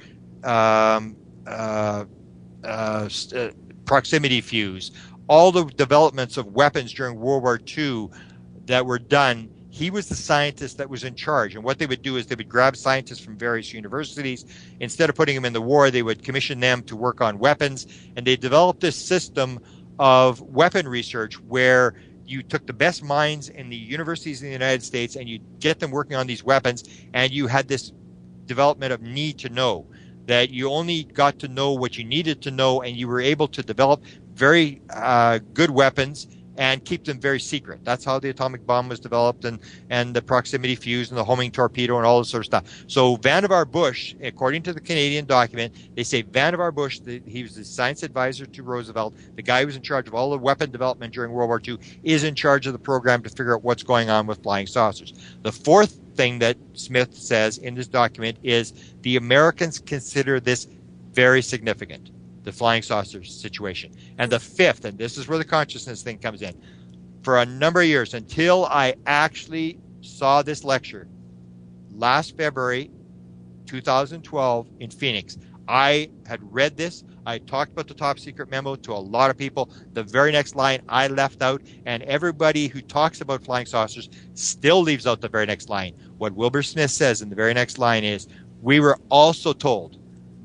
proximity fuse, all the developments of weapons during World War II that were done. He was the scientist that was in charge. And what they would do is they would grab scientists from various universities. Instead of putting them in the war, they would commission them to work on weapons. And they developed this system of weapon research where you took the best minds in the universities in the United States and you get them working on these weapons, and you had this development of need to know, that you only got to know what you needed to know, and you were able to develop very good weapons and keep them very secret. That's how the atomic bomb was developed, and the proximity fuse and the homing torpedo and all this sort of stuff. So Vannevar Bush, according to the Canadian document, they say Vannevar Bush, he was the science advisor to Roosevelt, the guy who was in charge of all the weapon development during World War II, is in charge of the program to figure out what's going on with flying saucers. The fourth thing that Smith says in this document is the Americans consider this very significant, the flying saucers situation. And the fifth, and this is where the consciousness thing comes in, for a number of years, until I actually saw this lecture last February 2012 in Phoenix, I had read this. I talked about the top secret memo to a lot of people. The very next line I left out, and everybody who talks about flying saucers still leaves out the very next line. What Wilbur Smith says in the very next line is, we were also told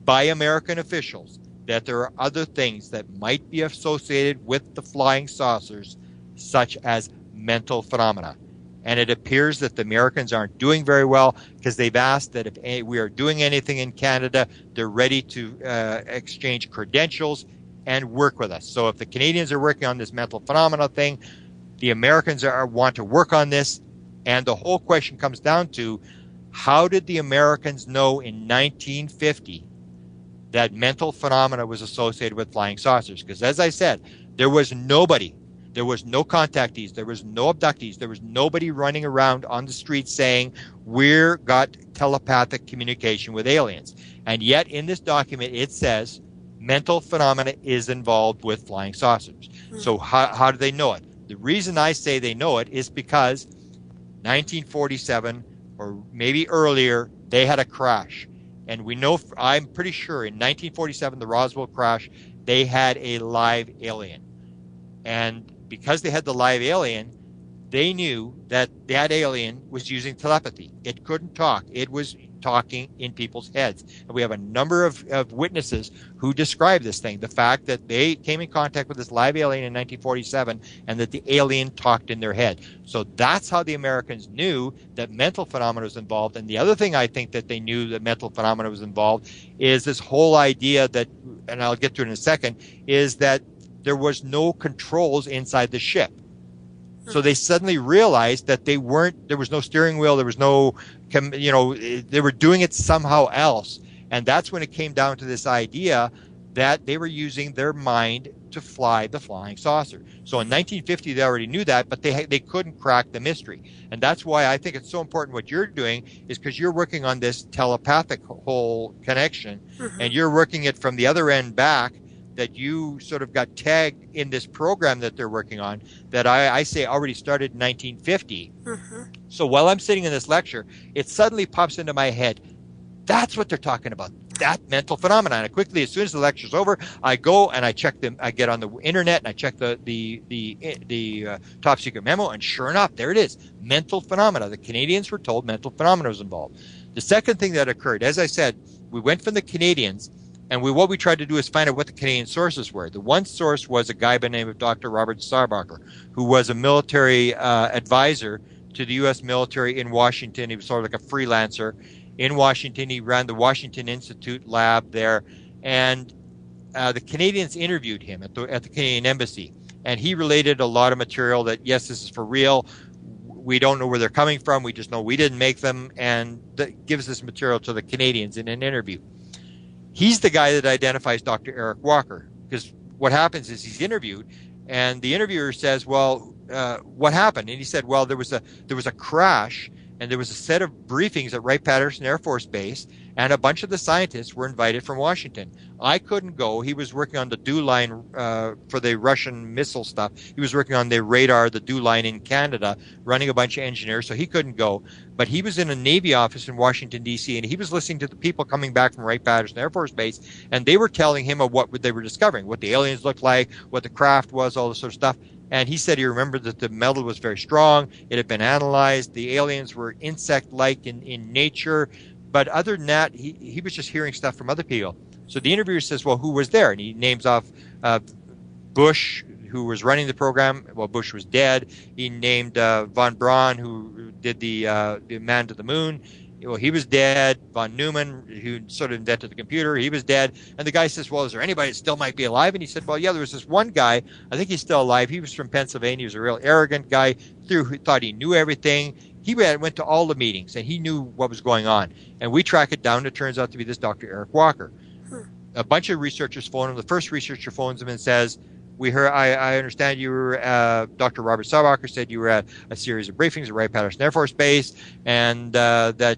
by American officials that there are other things that might be associated with the flying saucers, such as mental phenomena. And it appears that the Americans aren't doing very well, because they've asked that if we are doing anything in Canada, they're ready to exchange credentials and work with us. So if the Canadians are working on this mental phenomena thing, the Americans want to work on this. And the whole question comes down to, how did the Americans know in 1950 that mental phenomena was associated with flying saucers? Because as I said, there was nobody. There was no contactees. There was no abductees. There was nobody running around on the streets saying, we're got telepathic communication with aliens. And yet in this document, it says mental phenomena is involved with flying saucers. So how do they know it? The reason I say they know it is because 1947 or maybe earlier, they had a crash. And we know, I'm pretty sure in 1947, the Roswell crash, they had a live alien. And because they had the live alien, they knew that that alien was using telepathy. It couldn't talk. It was talking in people's heads. And we have a number of witnesses who describe this thing, the fact that they came in contact with this live alien in 1947 and that the alien talked in their head. So that's how the Americans knew that mental phenomena was involved. And the other thing I think that they knew that mental phenomena was involved is this whole idea that, and I'll get to it in a second, is that there was no controls inside the ship. So they suddenly realized that there was no steering wheel, there was no, they were doing it somehow else. And that's when it came down to this idea that they were using their mind to fly the flying saucer. So in 1950, they already knew that, but they couldn't crack the mystery. And that's why I think it's so important what you're doing, is because you're working on this telepathic whole connection, and you're working it from the other end back, that you sort of got tagged in this program that they're working on that I say already started in 1950. So while I'm sitting in this lecture, it suddenly pops into my head, that's what they're talking about, that mental phenomenon. And quickly, as soon as the lecture's over, I go and I check them. I get on the internet and I check the top secret memo, and sure enough, there it is, mental phenomena. The Canadians were told mental phenomena was involved. The second thing that occurred, as I said, we went from the Canadians, and what we tried to do is find out what the Canadian sources were. The one source was a guy by the name of Dr. Robert Sarbacher, who was a military advisor to the U.S. military in Washington. He was sort of like a freelancer in Washington. He ran the Washington Institute lab there. And the Canadians interviewed him at the Canadian Embassy. And he related a lot of material that, yes, this is for real. We don't know where they're coming from. We just know we didn't make them. And that gives this material to the Canadians in an interview. He's the guy that identifies Dr. Eric Walker, because what happens is he's interviewed, and the interviewer says, well, what happened? And he said, well, there was a crash, and there was a set of briefings at Wright-Patterson Air Force Base, and a bunch of the scientists were invited from Washington. I couldn't go. He was working on the DEW line for the Russian missile stuff. He was working on the radar, the DEW line in Canada, running a bunch of engineers, so he couldn't go. But he was in a Navy office in Washington, D.C., and he was listening to the people coming back from Wright-Patterson Air Force Base, and they were telling him of what they were discovering, what the aliens looked like, what the craft was, all this sort of stuff. And he said he remembered that the metal was very strong. It had been analyzed. The aliens were insect-like in nature. But other than that, he was just hearing stuff from other people. So the interviewer says, well, who was there? And he names off Bush, who was running the program. Well, Bush was dead. He named von Braun, who did the man to the moon. Well, he was dead. Von Neumann, who sort of invented the computer, he was dead. And the guy says, well, is there anybody that still might be alive? And he said, well, yeah, there was this one guy. I think he's still alive. He was from Pennsylvania. He was a real arrogant guy, who thought he knew everything. He went to all the meetings, and he knew what was going on. And we track it down. It turns out to be this Dr. Eric Walker. A bunch of researchers phone him. The first researcher phones him and says, I understand you were, Dr. Robert Sarbacher said you were at a series of briefings at Wright-Patterson Air Force Base, and that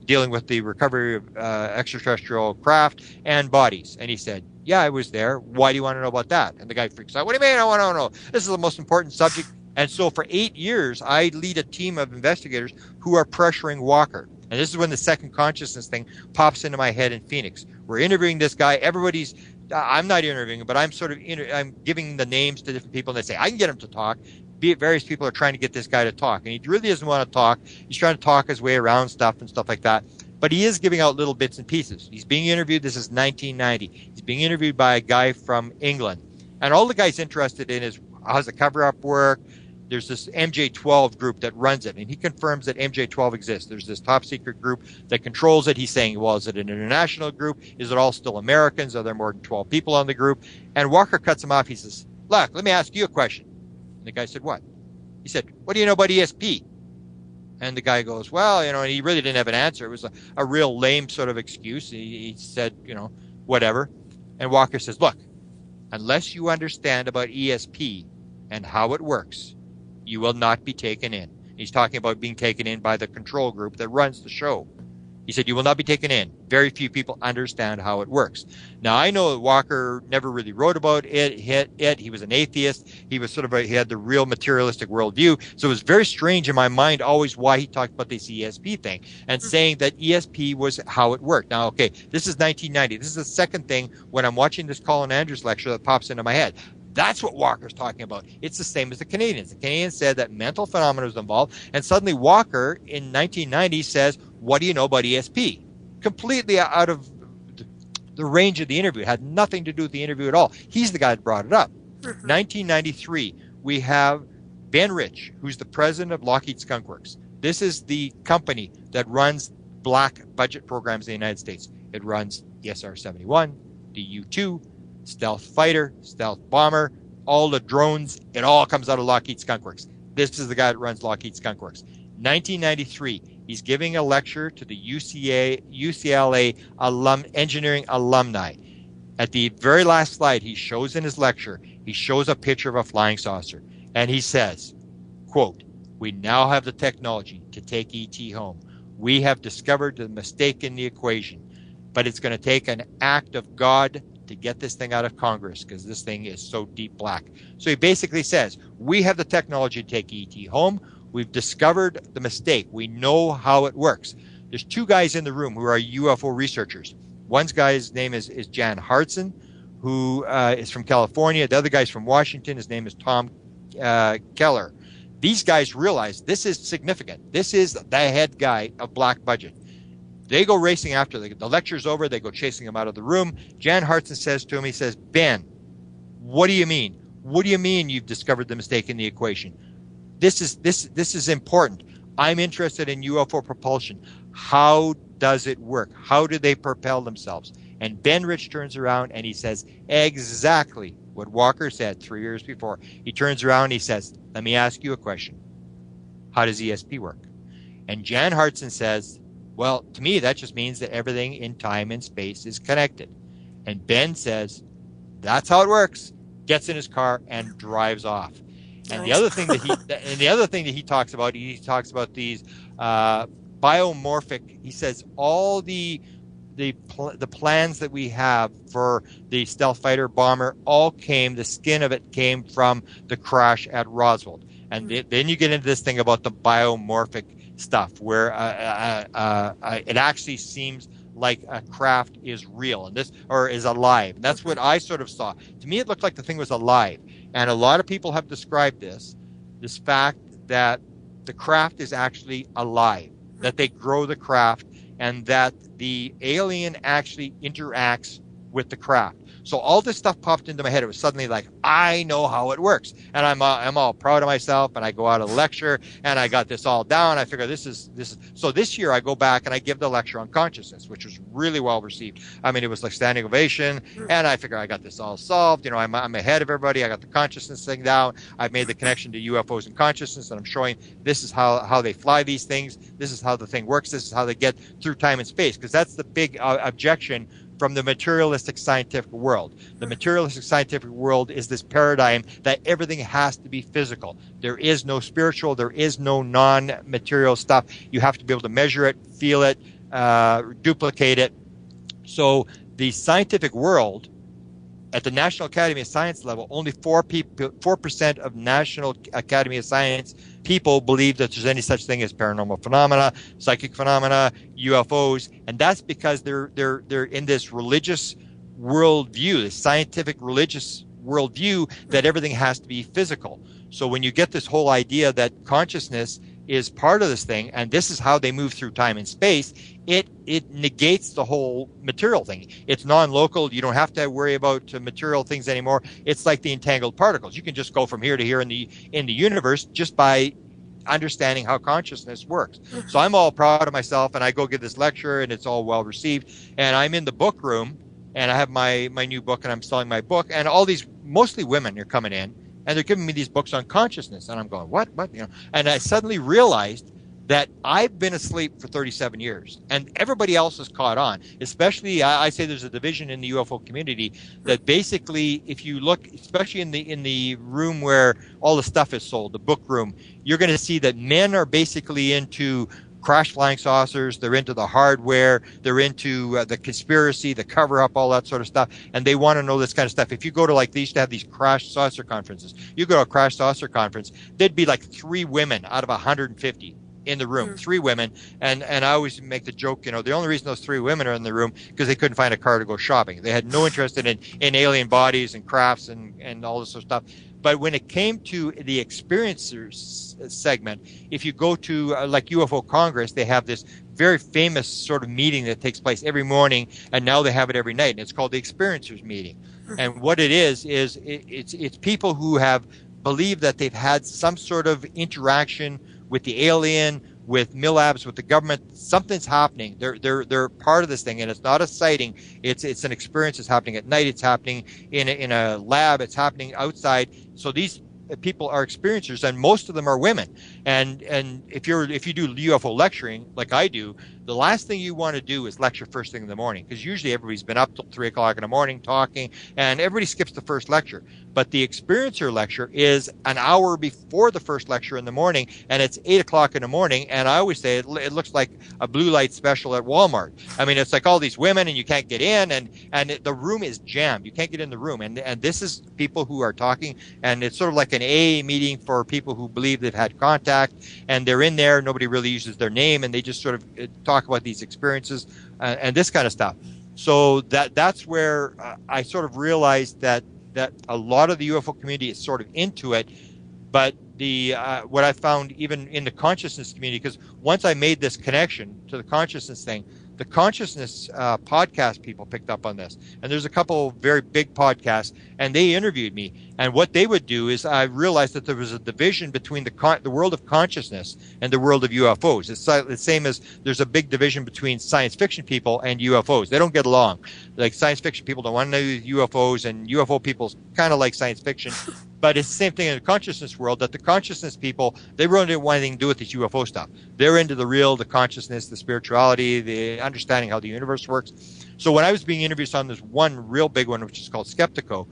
dealing with the recovery of extraterrestrial craft and bodies. And he said, yeah, I was there. Why do you want to know about that? And the guy freaks out. What do you mean I want to know? This is the most important subject. And so for 8 years, I lead a team of investigators who are pressuring Walker. And this is when the second consciousness thing pops into my head in Phoenix. We're interviewing this guy. I'm not interviewing him, but I'm sort of I'm giving the names to different people, and they say, I can get him to talk. Various people are trying to get this guy to talk. And he really doesn't want to talk. He's trying to talk his way around stuff and stuff like that. but he is giving out little bits and pieces. He's being interviewed. This is 1990. He's being interviewed by a guy from England. And all the guy's interested in is how does the cover-up work? There's this MJ12 group that runs it, and he confirms that MJ12 exists. There's this top-secret group that controls it. He's saying, well, is it an international group? Is it all still Americans? Are there more than 12 people on the group? And Walker cuts him off. He says, look, let me ask you a question. And the guy said, what? He said, what do you know about ESP? And the guy goes, well, and he really didn't have an answer. It was a real lame sort of excuse. He said, whatever. And Walker says, look, unless you understand about ESP and how it works, you will not be taken in. He's talking about being taken in by the control group that runs the show. He said, you will not be taken in. Very few people understand how it works. Now, I know that Walker never really wrote about it. He was an atheist. He was he had the real materialistic worldview. So it was very strange in my mind always why he talked about this ESP thing and saying that ESP was how it worked. Now, okay, this is 1990. This is the second thing when I'm watching this Colin Andrews lecture that pops into my head. That's what Walker's talking about. It's the same as the Canadians. The Canadians said that mental phenomena was involved, and suddenly Walker in 1990 says, what do you know about ESP? Completely out of the range of the interview. It had nothing to do with the interview at all. He's the guy that brought it up. 1993, we have Ben Rich, who's the president of Lockheed Skunk Works. This is the company that runs black budget programs in the United States. It runs the SR-71, the U-2, stealth fighter, stealth bomber, all the drones, it all comes out of Lockheed Skunk Works. This is the guy that runs Lockheed Skunk Works. 1993, he's giving a lecture to the UCLA engineering alumni. At the very last slide, he shows in his lecture, he shows a picture of a flying saucer. And he says, quote, we now have the technology to take ET home. We have discovered the mistake in the equation, but it's going to take an act of God to get this thing out of Congress because this thing is so deep black. So he basically says, we have the technology to take ET home. We've discovered the mistake. We know how it works. There's two guys in the room who are UFO researchers. One guy's name is Jan Hartson, who is from California. The other guy's from Washington. His name is Tom Keller. These guys realize this is significant. This is the head guy of black budget. They go racing after the lecture's over. They go chasing him out of the room. Jan Hartson says to him, he says, Ben, what do you mean? What do you mean you've discovered the mistake in the equation? This is important. I'm interested in UFO propulsion. How does it work? How do they propel themselves? And Ben Rich turns around and he says exactly what Walker said 3 years before. He turns around and he says, let me ask you a question. How does ESP work? And Jan Hartson says, well, to me, that just means that everything in time and space is connected. And Ben says, that's how it works. Gets in his car and drives off. And the other thing that he talks about these biomorphic. He says all the plans that we have for the stealth fighter bomber the skin of it came from the crash at Roswell. And then you get into this thing about the biomorphic stuff where it actually seems like a craft is real and is alive. And that's what I sort of saw. To me, it looked like the thing was alive. And a lot of people have described this fact that the craft is actually alive, that they grow the craft, and that the alien actually interacts with the craft. So all this stuff popped into my head. It was suddenly like, I know how it works. And I'm all proud of myself, and I go out of the lecture, and I got this all down. I figure this is. So this year I go back and I give the lecture on consciousness, which was really well received. I mean, it was like standing ovation, and I figure I got this all solved. I'm ahead of everybody. I got the consciousness thing down. I've made the connection to UFOs and consciousness, and I'm showing this is how they fly these things. This is how the thing works. This is how they get through time and space, because that's the big objection from the materialistic scientific world. The materialistic scientific world is this paradigm that everything has to be physical. There is no spiritual, there is no non-material stuff. You have to be able to measure it, feel it, duplicate it. So the scientific world, at the National Academy of Science level, only 4% of National Academy of Science people believe that there's any such thing as paranormal phenomena, psychic phenomena, UFOs, and that's because they're in this religious worldview, this scientific religious worldview that everything has to be physical. So when you get this whole idea that consciousness is part of this thing, and this is how they move through time and space, it negates the whole material thing. It's non-local. You don't have to worry about material things anymore. It's like the entangled particles. You can just go from here to here in the universe just by understanding how consciousness works. So I'm all proud of myself, and I go give this lecture, and it's all well received. And I'm in the book room, and I have my new book, and I'm selling my book, and all these mostly women are coming in, and they're giving me these books on consciousness, and I'm going, what, and I suddenly realized that I've been asleep for 37 years, and everybody else has caught on. Especially, I say there's a division in the UFO community that basically, if you look, especially in the room where all the stuff is sold, the book room, you're going to see that men are basically into crash flying saucers, they're into the hardware, they're into the conspiracy, the cover-up, all that sort of stuff, and they want to know this kind of stuff. If you go to, like, they used to have these crash saucer conferences. You go to a crash saucer conference, there'd be like 3 women out of 150 in the room, 3 women, and I always make the joke, the only reason those 3 women are in the room because they couldn't find a car to go shopping. They had no interest in alien bodies and crafts and all this sort of stuff. But when it came to the experiencers segment, if you go to like UFO Congress, they have this very famous sort of meeting that takes place every morning, and now they have it every night, and it's called the experiencers meeting. And what it is it's people who have believed that they've had some sort of interaction with the alien, with MILABs, with the government. Something's happening. They're part of this thing, and it's not a sighting. It's an experience. It's happening at night. It's happening in a lab. It's happening outside. So these people are experiencers, and most of them are women. And if you do UFO lecturing like I do, the last thing you want to do is lecture first thing in the morning, because usually everybody's been up till 3 o'clock in the morning talking, and everybody skips the first lecture. But the experiencer lecture is an hour before the first lecture in the morning, and it's 8 o'clock in the morning. And I always say it looks like a blue light special at Walmart. I mean, it's like all these women, and you can't get in, and the room is jammed. You can't get in the room, and this is people who are talking, and it's sort of like an AA meeting for people who believe they've had contact, and they're in there. Nobody really uses their name, and they just sort of talk about these experiences and this kind of stuff. So that's where I sort of realized that a lot of the UFO community is sort of into it, but what I found even in the consciousness community, because once I made this connection to the consciousness thing, the consciousness podcast people picked up on this, and there's a couple very big podcasts, and they interviewed me. And what they would do is, I realized that there was a division between the world of consciousness and the world of UFOs. It's the same as there's a big division between science fiction people and UFOs. They don't get along. Like, science fiction people don't want to know UFOs, and UFO people kind of like science fiction. But it's the same thing in the consciousness world, that the consciousness people, they really don't want anything to do with this UFO stuff. They're into the consciousness, the spirituality, the understanding how the universe works. So when I was being interviewed on this one real big one, which is called Skeptico,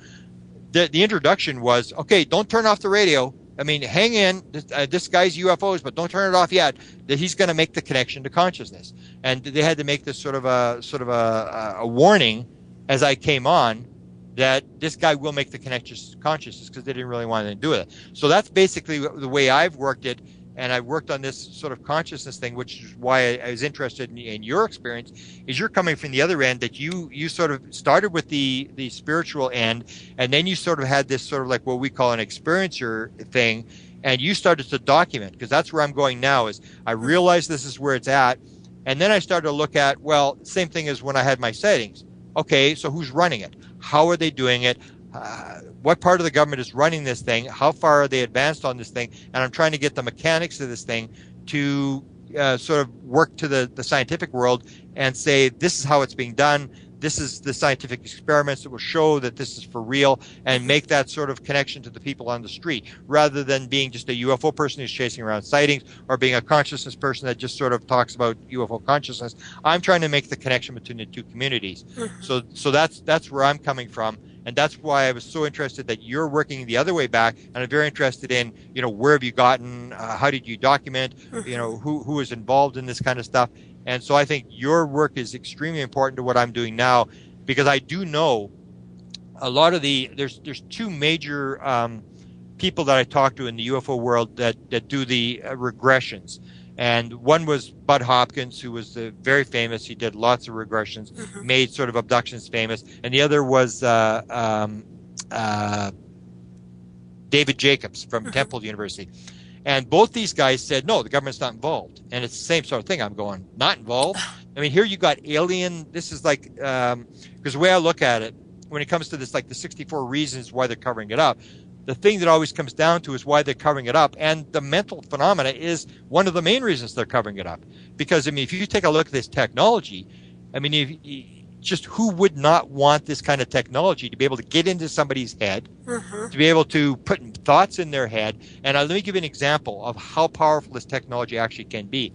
the introduction was, okay, don't turn off the radio. I mean, hang in. This guy's UFOs, but don't turn it off yet. That he's going to make the connection to consciousness. And they had to make this sort of a warning as I came on, that this guy will make the connection to consciousness, because they didn't really want to do it. So that's basically the way I've worked it, and I've worked on this sort of consciousness thing, which is why I was interested in your experience. Is you're coming from the other end, that you sort of started with the spiritual end, and then you sort of had this sort of like what we call an experiencer thing, and you started to document, because that's where I'm going now. Is I realized this is where it's at, and then I started to look at, well, same thing as when I had my sightings. Okay, so who's running it? How are they doing it? What part of the government is running this thing? How far are they advanced on this thing? And I'm trying to get the mechanics of this thing to sort of work to the scientific world and say, this is how it's being done. This is the scientific experiments that will show that this is for real, and make that sort of connection to the people on the street, rather than being just a UFO person who's chasing around sightings, or being a consciousness person that just sort of talks about UFO consciousness. I'm trying to make the connection between the two communities. So that's where I'm coming from. And that's why I was so interested that you're working the other way back, and I'm very interested in, where have you gotten, how did you document, who was involved in this kind of stuff. And so I think your work is extremely important to what I'm doing now, because I do know a lot of there's 2 major people that I talk to in the UFO world that do the regressions. And one was Bud Hopkins, who was very famous. He did lots of regressions, made sort of abductions famous. And the other was David Jacobs from Temple University. And both these guys said, no, the government's not involved. And it's the same sort of thing. I'm going, not involved? I mean, here you got alien. This is like, because the way I look at it, when it comes to this, like the 64 reasons why they're covering it up, the thing that always comes down to is why they're covering it up. And the mental phenomena is one of the main reasons they're covering it up. Because, I mean, if you take a look at this technology, I mean, just who would not want this kind of technology to be able to get into somebody's head, to be able to put thoughts in their head? And let me give you an example of how powerful this technology actually can be.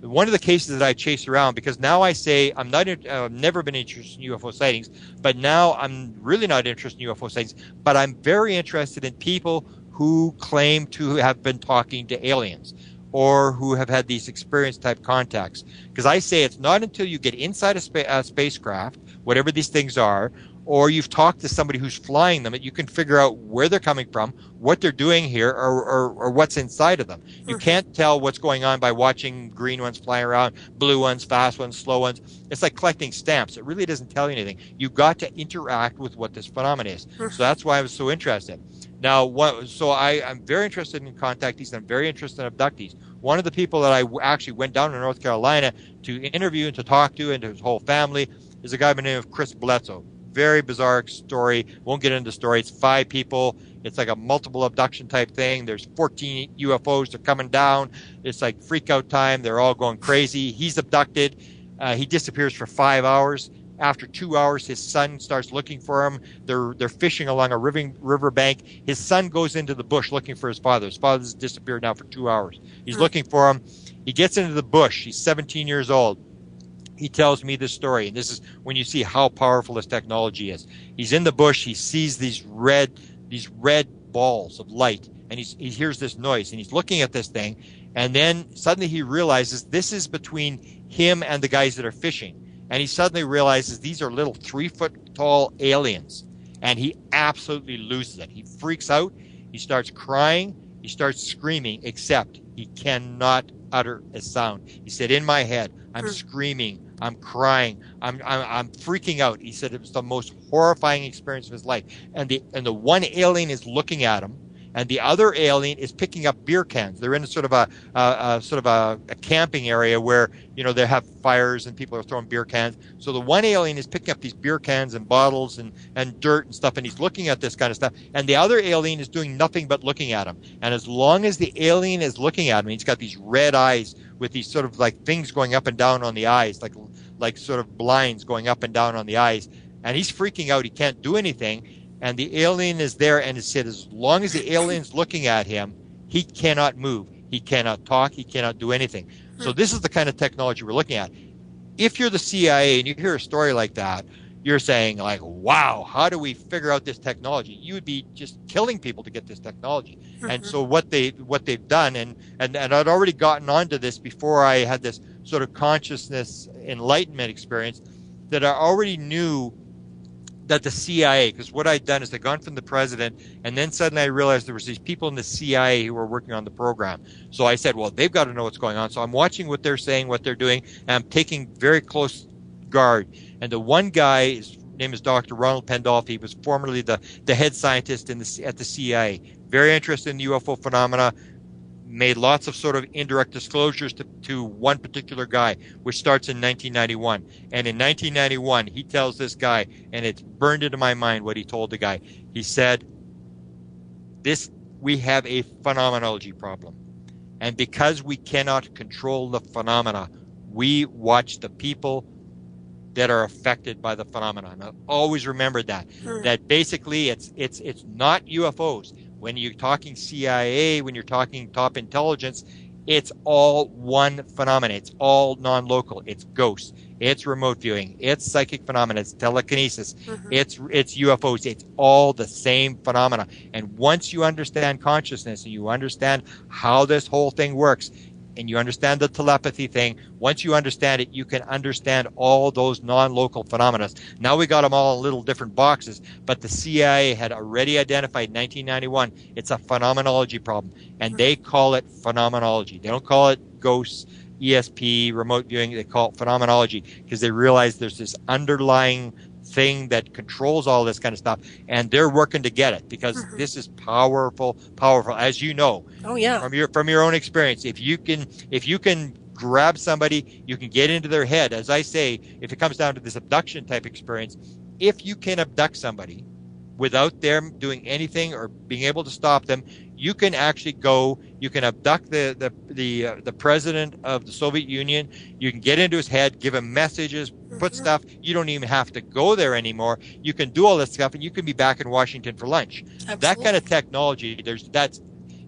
One of the cases that I chase around, because now I say I've never been interested in UFO sightings, but now I'm really not interested in UFO sightings, but I'm very interested in people who claim to have been talking to aliens or who have had these experience type contacts. Because I say it's not until you get inside a spacecraft, whatever these things are, or you've talked to somebody who's flying them, that you can figure out where they're coming from, what they're doing here, or what's inside of them. You can't tell what's going on by watching green ones flying around, blue ones, fast ones, slow ones. It's like collecting stamps. It really doesn't tell you anything. You've got to interact with what this phenomenon is. So that's why I was so interested. Now, I'm very interested in contactees. I'm very interested in abductees. One of the people that I actually went down to North Carolina to interview and to talk to, and to his whole family, is a guy by the name of Chris Bledsoe. Very bizarre story. Won't get into the story. It's 5 people. It's like a multiple abduction type thing. There's 14 UFOs. They're coming down. It's like freak out time. They're all going crazy. He's abducted. He disappears for 5 hours. After 2 hours, his son starts looking for him. They're fishing along a river bank. His son goes into the bush looking for his father. His father's disappeared now for 2 hours. He's looking for him. He gets into the bush. He's 17 years old. He tells me this story, and this is when you see how powerful this technology is. He's in the bush. He sees these red balls of light, and he hears this noise, and he's looking at this thing, and then suddenly he realizes this is between him and the guys that are fishing. And he suddenly realizes these are little 3-foot-tall aliens. And he absolutely loses it. He freaks out. He starts crying. He starts screaming, except he cannot utter a sound. He said, in my head, I'm screaming. I'm crying. I'm freaking out. He said it was the most horrifying experience of his life. And the one alien is looking at him, and the other alien is picking up beer cans. They're in a sort of a camping area where, you know, they have fires and people are throwing beer cans. So the one alien is picking up these beer cans and bottles and dirt and stuff, and he's looking at this kind of stuff. And the other alien is doing nothing but looking at him. And as long as the alien is looking at him, he's got these red eyes with these sort of like things going up and down on the eyes, like sort of blinds going up and down on the eyes. And he's freaking out. He can't do anything. And the alien is there, and it said as long as the alien's looking at him, he cannot move. He cannot talk. He cannot do anything. So this is the kind of technology we're looking at. If you're the CIA and you hear a story like that, you're saying like, wow, how do we figure out this technology? You would be just killing people to get this technology. And so what they've done, and I'd already gotten onto this before I had this sort of consciousness enlightenment experience, that I already knew that the CIA, because what I'd done is I'd gone from the president, and then suddenly I realized there was these people in the CIA who were working on the program. So I said, well, they've got to know what's going on. So I'm watching what they're saying, what they're doing, and I'm taking very close guard. And the one guy, his name is Dr. Ronald Pandolfi. He was formerly the head scientist at the CIA. Very interested in UFO phenomena. Made lots of sort of indirect disclosures to one particular guy, which starts in 1991. And in 1991, he tells this guy, and it's burned into my mind what he told the guy. He said, we have a phenomenology problem. And because we cannot control the phenomena, we watch the people that are affected by the phenomenon. I've always remembered that. That basically it's not UFOs. When you're talking CIA, when you're talking top intelligence, it's all one phenomenon. It's all non-local. It's ghosts. It's remote viewing. It's psychic phenomena. It's telekinesis. It's UFOs. It's all the same phenomena. And once you understand consciousness and you understand how this whole thing works, and you understand the telepathy thing, once you understand it, you can understand all those non-local phenomena. Now we got them all in little different boxes, but the CIA had already identified in 1991, it's a phenomenology problem, and they call it phenomenology. They don't call it ghosts, ESP, remote viewing. They call it phenomenology because they realize there's this underlying thing that controls all this kind of stuff, and they're working to get it because this is powerful, as you know. Oh yeah. From your own experience, if you can grab somebody, you can get into their head. As I say, if it comes down to this abduction type experience, if you can abduct somebody without them doing anything or being able to stop them, you can actually go. You can abduct the president of the Soviet Union. You can get into his head, give him messages, put stuff. You don't even have to go there anymore. You can do all this stuff, and you can be back in Washington for lunch. Absolutely. That kind of technology. That's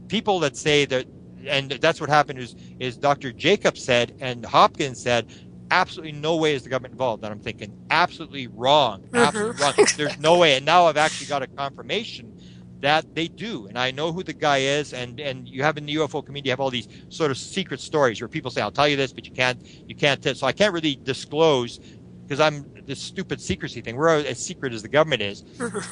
people that say that, and that's what happened. Is Dr. Jacobs said and Hopkins said, absolutely no way is the government involved. And I'm thinking, absolutely wrong. Absolutely wrong. There's no way. And now I've actually got a confirmation that they do. And I know who the guy is. And you have in the UFO community, you have all these sort of secret stories where people say, I'll tell you this, but you can't. So I can't really disclose because I'm this stupid secrecy thing. We're as secret as the government is.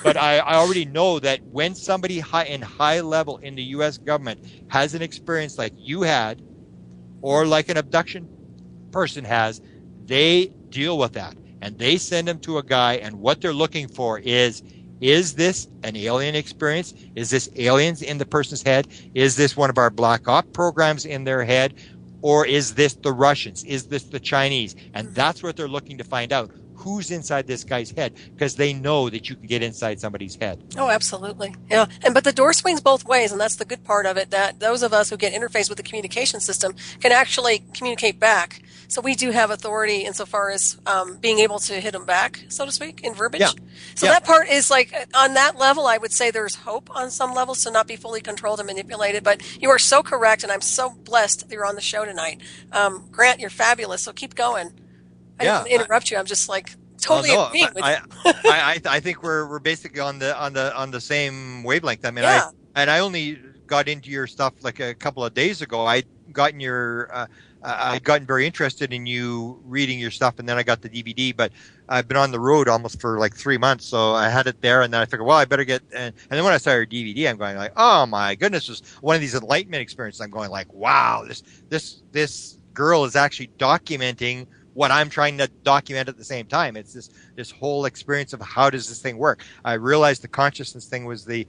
But I already know that when somebody high level in the U.S. government has an experience like you had or like an abduction person has, they deal with that and they send them to a guy, and what they're looking for is this an alien experience? Is this aliens in the person's head? Is this one of our black op programs in their head? Or is this the Russians? Is this the Chinese? And that's what they're looking to find out. Who's inside this guy's head? Because they know that you can get inside somebody's head. Oh, absolutely. Yeah. But the door swings both ways, and that's the good part of it, that those of us who get interfaced with the communication system can actually communicate back. So we do have authority insofar as being able to hit them back, so to speak, in verbiage. Yeah. So that part is like, on that level, I would say there's hope on some levels to not be fully controlled and manipulated. But you are so correct, and I'm so blessed that you're on the show tonight. Grant, you're fabulous, so keep going. I didn't interrupt you. I'm just like totally agreeing with you. I think we're basically on the same wavelength. I mean, I only got into your stuff like a couple of days ago. I'd gotten very interested in you reading your stuff, and then I got the DVD. But I've been on the road almost for like 3 months, so I had it there, and then I figured, well, I better get. And then when I saw your DVD, I'm going like, oh my goodness, this was one of these enlightenment experiences. I'm going like, wow, this girl is actually documenting what I'm trying to document at the same time. It's this whole experience of how does this thing work. I realized the consciousness thing was the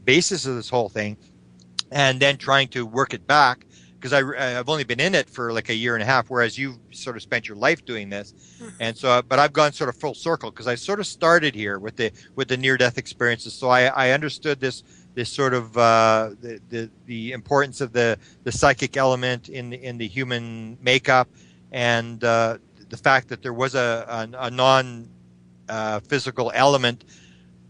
basis of this whole thing, and then trying to work it back because I've only been in it for like a year and a half, whereas you've sort of spent your life doing this, and so but I've gone sort of full circle because I sort of started here with the near-death experiences, so I understood this sort of the importance of the psychic element in the human makeup. And the fact that there was a non-physical element,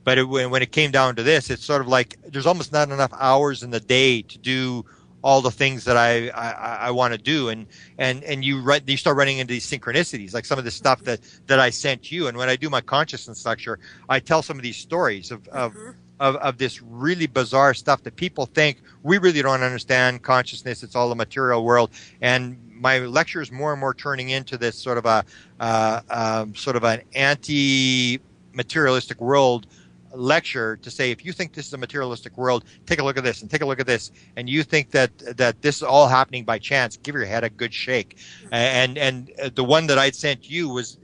but when it came down to this, it's sort of like there's almost not enough hours in the day to do all the things that I want to do, and you start running into these synchronicities, like some of the stuff that I sent you. And when I do my consciousness lecture, I tell some of these stories of this really bizarre stuff that people think we really don't understand consciousness. It's all a material world, and my lecture is more and more turning into this sort of an anti-materialistic world lecture to say, if you think this is a materialistic world, take a look at this and take a look at this, and you think that this is all happening by chance, give your head a good shake. And the one that I'd sent you was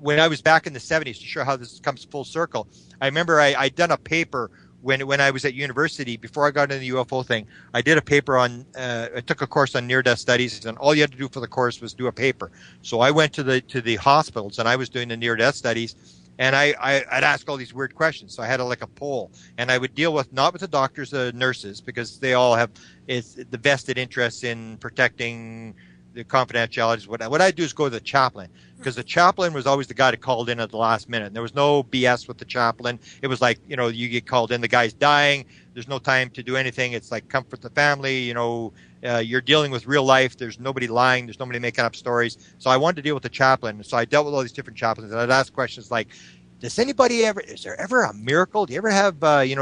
when I was back in the 70s, to show how this comes full circle. I remember I'd done a paper when I was at university, before I got into the UFO thing. I did a paper on, I took a course on near-death studies, and all you had to do for the course was do a paper. So I went to the hospitals, and I was doing the near-death studies, and I'd ask all these weird questions. So I had like a poll, and I would deal not with the doctors, the nurses, because they all have the vested interest in protecting the confidentialities. What I do is go to the chaplain, because the chaplain was always the guy that called in at the last minute. And there was no BS with the chaplain. It was like, you get called in, the guy's dying. There's no time to do anything. It's like comfort the family. You're dealing with real life. There's nobody lying. There's nobody making up stories. So I wanted to deal with the chaplain. So I dealt with all these different chaplains, and I'd ask questions like, is there ever a miracle? Do you ever have,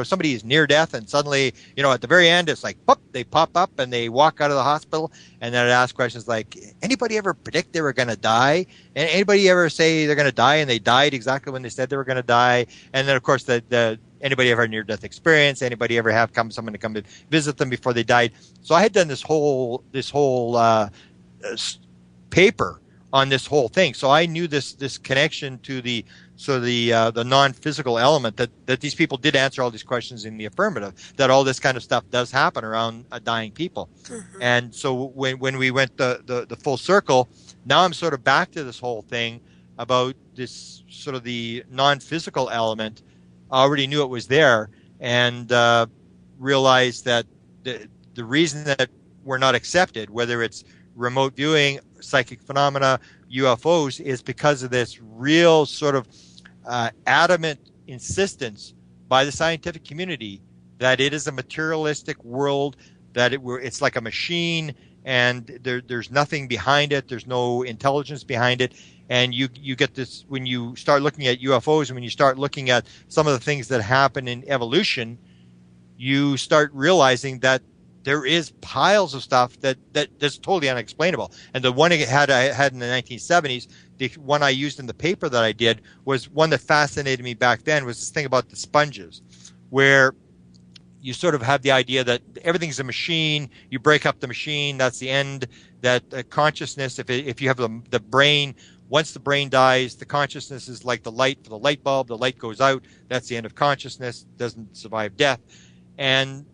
somebody is near death and suddenly, at the very end, it's like, pop, they pop up and they walk out of the hospital. And then I'd ask questions like, anybody ever predict they were going to die? And anybody ever say they're going to die and they died exactly when they said they were going to die? And then, of course, anybody ever near-death experience? Anybody ever have someone to come to visit them before they died? So I had done this whole paper on this whole thing. So I knew this connection to the non-physical element, that these people did answer all these questions in the affirmative, that all this kind of stuff does happen around dying people. And so when we went the full circle, now I'm sort of back to this whole thing about this sort of the non-physical element. I already knew it was there, and realized that the reason that we're not accepted, whether it's remote viewing, psychic phenomena, UFOs, is because of this real sort of adamant insistence by the scientific community that it is a materialistic world, that it's like a machine, and there's nothing behind it, there's no intelligence behind it. And you get this when you start looking at UFOs, and when you start looking at some of the things that happen in evolution, you start realizing that there is piles of stuff that's totally unexplainable. And the one I had in the 1970s, the one I used in the paper that I did, was one that fascinated me back then, was this thing about the sponges, where you sort of have the idea that everything's a machine, you break up the machine, that's the end, that consciousness, if you have the brain, once the brain dies, the consciousness is like the light for the light bulb, the light goes out, that's the end of consciousness, doesn't survive death. And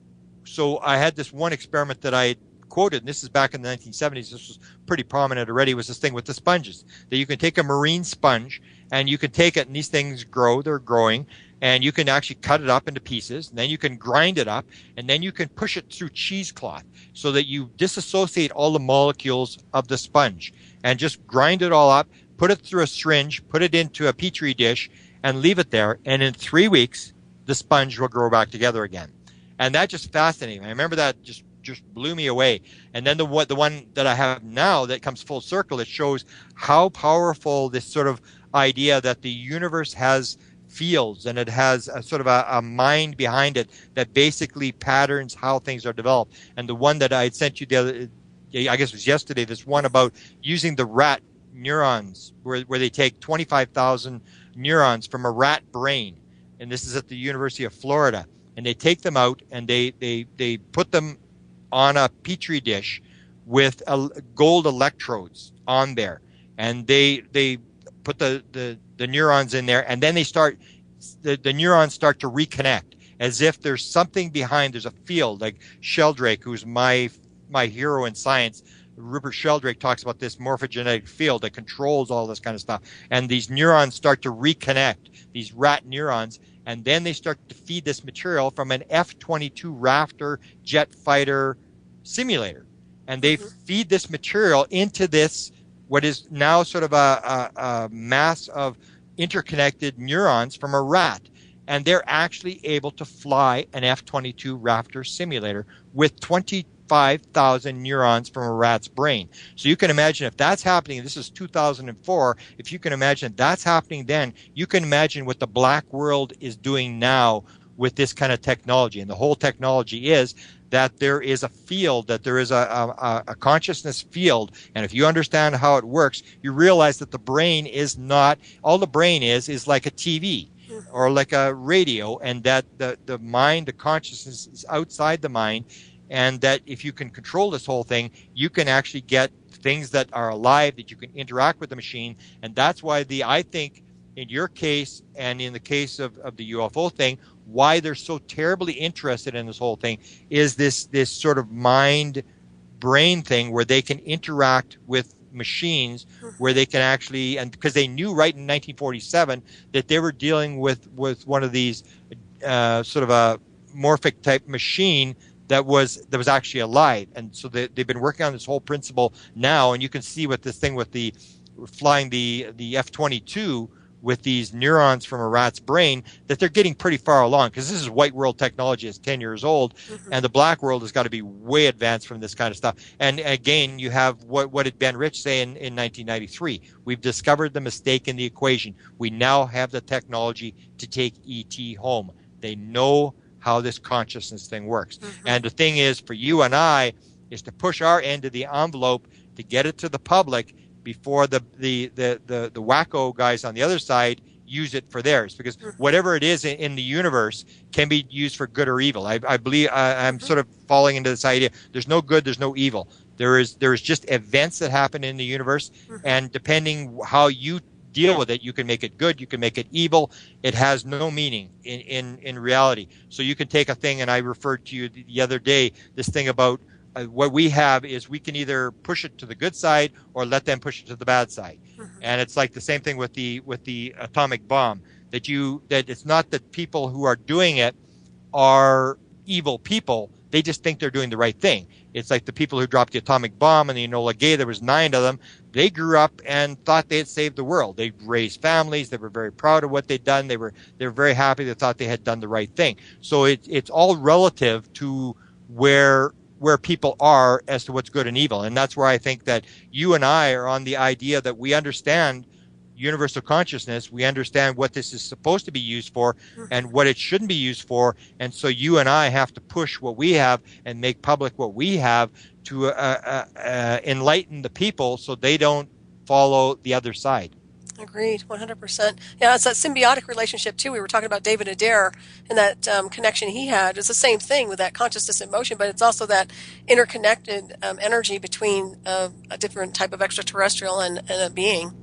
so I had this one experiment that I quoted, and this is back in the 1970s, this was pretty prominent already, was this thing with the sponges, that you can take a marine sponge, and you can take it, and these things grow, they're growing, and you can actually cut it up into pieces, and then you can grind it up, and then you can push it through cheesecloth so that you disassociate all the molecules of the sponge, and just grind it all up, put it through a syringe, put it into a petri dish, and leave it there, and in 3 weeks, the sponge will grow back together again. And that just fascinated me. I remember that just blew me away. And then the one that I have now that comes full circle, it shows how powerful this sort of idea that the universe has fields, and it has a sort of a mind behind it that basically patterns how things are developed. And the one that I had sent you I guess it was yesterday, this one about using the rat neurons, where they take 25,000 neurons from a rat brain. And this is at the University of Florida. And they take them out, and they put them on a petri dish with gold electrodes on there, and they put the neurons in there, and then the neurons start to reconnect, as if there's something behind. There's a field, like Sheldrake, who's my hero in science. Rupert Sheldrake talks about this morphogenetic field that controls all this kind of stuff, and these neurons start to reconnect, these rat neurons. And then they start to feed this material from an F-22 Raptor jet fighter simulator. And they feed this material into this, what is now sort of a mass of interconnected neurons from a rat. And they're actually able to fly an F-22 Raptor simulator with 25,000 neurons from a rat's brain. So you can imagine if that's happening, this is 2004, if you can imagine that's happening then, you can imagine what the black world is doing now with this kind of technology. And the whole technology is that there is a field, that there is a consciousness field. And if you understand how it works, you realize that the brain is not, all the brain is like a TV or like a radio, and that the mind, the consciousness is outside the mind. And that if you can control this whole thing, you can actually get things that are alive, that you can interact with the machine. And that's why I think in your case and in the case of the UFO thing, why they're so terribly interested in this whole thing is this sort of mind-brain thing where they can interact with machines, where they can actually, and because they knew right in 1947 that they were dealing with one of these sort of a morphic type machine that was actually alive. And so they've been working on this whole principle now, and you can see with this thing with the flying the F-22 with these neurons from a rat's brain, that they're getting pretty far along, because this is white world technology. It's 10 years old, and the black world has got to be way advanced from this kind of stuff. And again, you have what did Ben Rich say in 1993? We've discovered the mistake in the equation. We now have the technology to take ET home. They know how this consciousness thing works. And the thing is, for you and I, is to push our end of the envelope to get it to the public before the wacko guys on the other side use it for theirs, because whatever it is in the universe can be used for good or evil. I believe I'm sort of falling into this idea. There's no good, there's no evil. There is just events that happen in the universe, and depending how you deal with it, you can make it good, you can make it evil. It has no meaning in reality. So you can take a thing, and I referred to you the other day, this thing about what we have is we can either push it to the good side or let them push it to the bad side. And it's like the same thing with the atomic bomb, that it's not that people who are doing it are evil people. They just think they're doing the right thing. It's like the people who dropped the atomic bomb in the Enola Gay. There was 9 of them. They grew up and thought they had saved the world. They raised families. They were very proud of what they'd done. They were very happy. They thought they had done the right thing. So it's all relative to where people are as to what's good and evil. And that's where I think that you and I are on the idea that we understand universal consciousness. We understand what this is supposed to be used for and what it shouldn't be used for. And so you and I have to push what we have and make public what we have to enlighten the people so they don't follow the other side. Agreed, 100%. Yeah, it's that symbiotic relationship, too. We were talking about David Adair and that connection he had. It's the same thing with that consciousness in motion, but it's also that interconnected energy between a different type of extraterrestrial and a being,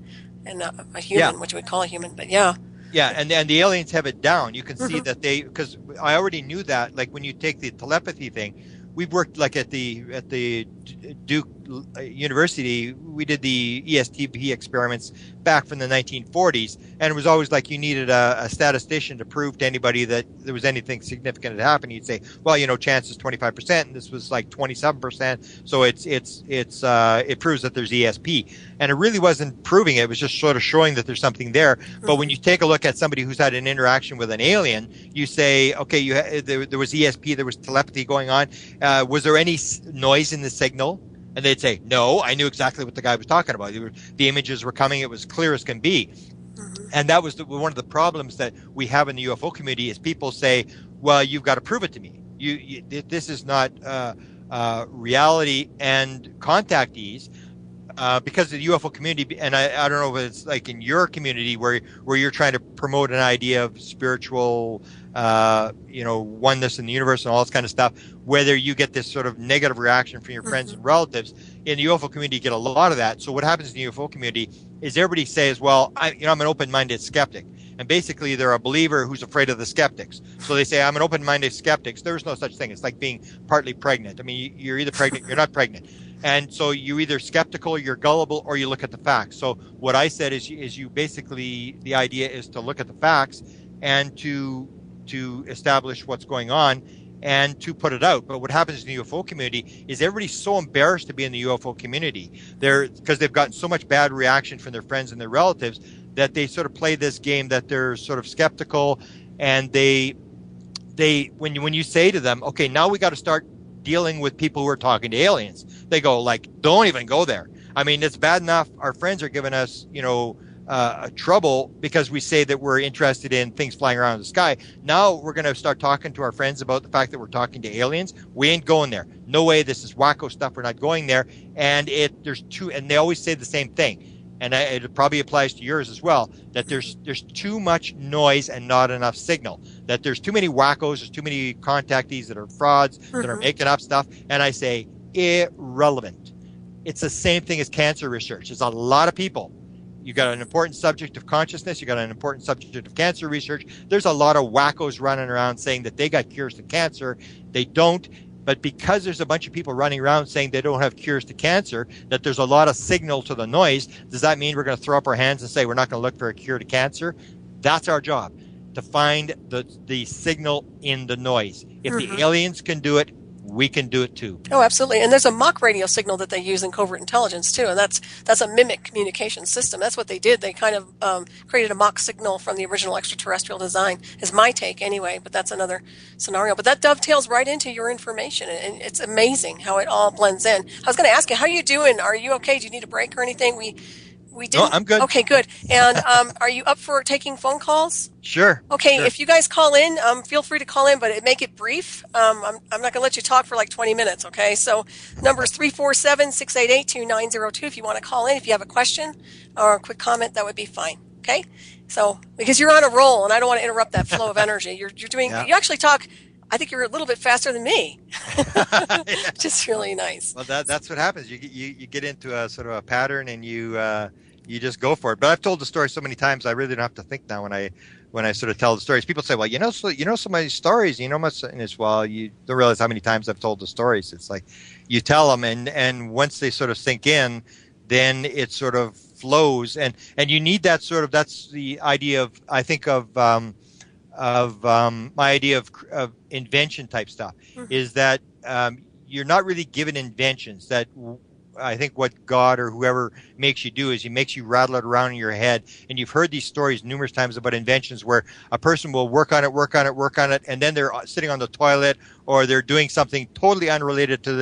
and a human, which we call a human, but yeah. Yeah, and the aliens have it down. You can see that because I already knew that, like when you take the telepathy thing, we've worked like at the Duke University, we did the ESTP experiments back from the 1940s, and it was always like you needed a statistician to prove to anybody that there was anything significant that happened. You'd say, well, chance is 25%, and this was like 27%, so it proves that there's ESP. And it really wasn't proving it, it was just sort of showing that there's something there. But when you take a look at somebody who's had an interaction with an alien, you say, okay, there was ESP, there was telepathy going on. Was there any noise in the signal? And they'd say, no, I knew exactly what the guy was talking about. The images were coming. It was clear as can be. And that was one of the problems that we have in the UFO community is people say, well, you've got to prove it to me. This is not reality and contactees. Because of the UFO community, and I don't know if it's like in your community where you're trying to promote an idea of spiritual, oneness in the universe and all this kind of stuff, whether you get this sort of negative reaction from your friends and relatives. In the UFO community, you get a lot of that. So what happens in the UFO community is everybody says, well, I'm an open-minded skeptic. And basically, they're a believer who's afraid of the skeptics. So they say, I'm an open-minded skeptic. There's no such thing. It's like being partly pregnant. I mean, you're either pregnant, you're not pregnant. And so you're either skeptical, you're gullible, or you look at the facts. So what I said is you basically, the idea is to look at the facts and to establish what's going on and to put it out. But what happens in the UFO community is everybody's so embarrassed to be in the UFO community. Because they've gotten so much bad reaction from their friends and their relatives that they sort of play this game that they're sort of skeptical, and they when you say to them, okay, now we got to start dealing with people who are talking to aliens, they go like, don't even go there. I mean, it's bad enough our friends are giving us, trouble because we say that we're interested in things flying around in the sky. Now we're going to start talking to our friends about the fact that we're talking to aliens. We ain't going there. No way. This is wacko stuff. We're not going there. And and they always say the same thing. And it probably applies to yours as well, that there's too much noise and not enough signal, that there's too many wackos, there's too many contactees that are frauds, that are making up stuff. And I say, irrelevant. It's the same thing as cancer research. There's a lot of people. You got an important subject of consciousness. You got an important subject of cancer research. There's a lot of wackos running around saying that they got cures to cancer. They don't. But because there's a bunch of people running around saying they don't have cures to cancer, that there's a lot of signal to the noise, does that mean we're going to throw up our hands and say we're not going to look for a cure to cancer? That's our job, to find the signal in the noise. If the aliens can do it, we can do it too. Oh, absolutely. And there's a mock radio signal that they use in covert intelligence too, and that's a mimic communication system. That's what they did. They kind of created a mock signal from the original extraterrestrial design, is my take anyway, but that's another scenario. But that dovetails right into your information, and it's amazing how it all blends in. I was going to ask you, how are you doing? Are you okay? Do you need a break or anything? We didn't. No, I'm good. Okay, good. And are you up for taking phone calls? Sure. Okay, sure. If you guys call in, feel free to call in, but make it brief. I'm not going to let you talk for like 20 minutes, okay? So number is 347-688-2902 if you want to call in. If you have a question or a quick comment, that would be fine, okay? So, because you're on a roll, and I don't want to interrupt that flow of energy. You're doing. Yeah. You actually talk I think you're a little bit faster than me, Yeah. which is really nice. Well, that's what happens. You get into a sort of a pattern, and you just go for it. But I've told the story so many times, I really don't have to think now when I sort of tell the stories. People say, "Well, you know so many stories, you know much," and it's, well, you don't realize how many times I've told the stories. It's like you tell them, and once they sort of sink in, then it sort of flows, and you need that sort of, that's the idea of, I think my idea of invention type stuff, is that you're not really given inventions. That I think what God or whoever makes you do is he makes you rattle it around in your head. And you've heard these stories numerous times about inventions where a person will work on it, and then they're sitting on the toilet, or they're doing something totally unrelated to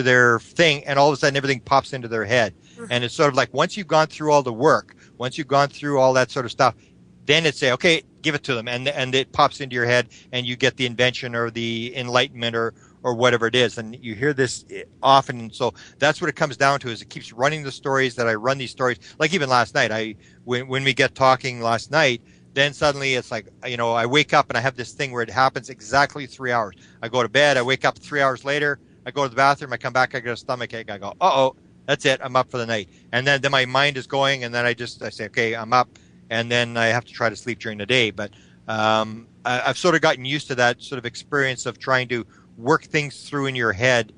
their thing, and all of a sudden everything pops into their head. And it's sort of like, once you've gone through all the work, once you've gone through all that sort of stuff, then it's say, okay, give it to them, and it pops into your head, and you get the invention or the enlightenment or whatever it is. And you hear this often, and so that's what it comes down to, is it keeps running the stories that I run these stories. Like even last night, when we get talking last night, then suddenly it's like, I wake up and I have this thing where it happens exactly 3 hours. I go to bed, I wake up 3 hours later, I go to the bathroom, I come back, I get a stomach ache, I go, uh-oh, that's it, I'm up for the night. And then my mind is going, and then I say, okay, I'm up, and then I have to try to sleep during the day. But I've sort of gotten used to that sort of experience of trying to work things through in your head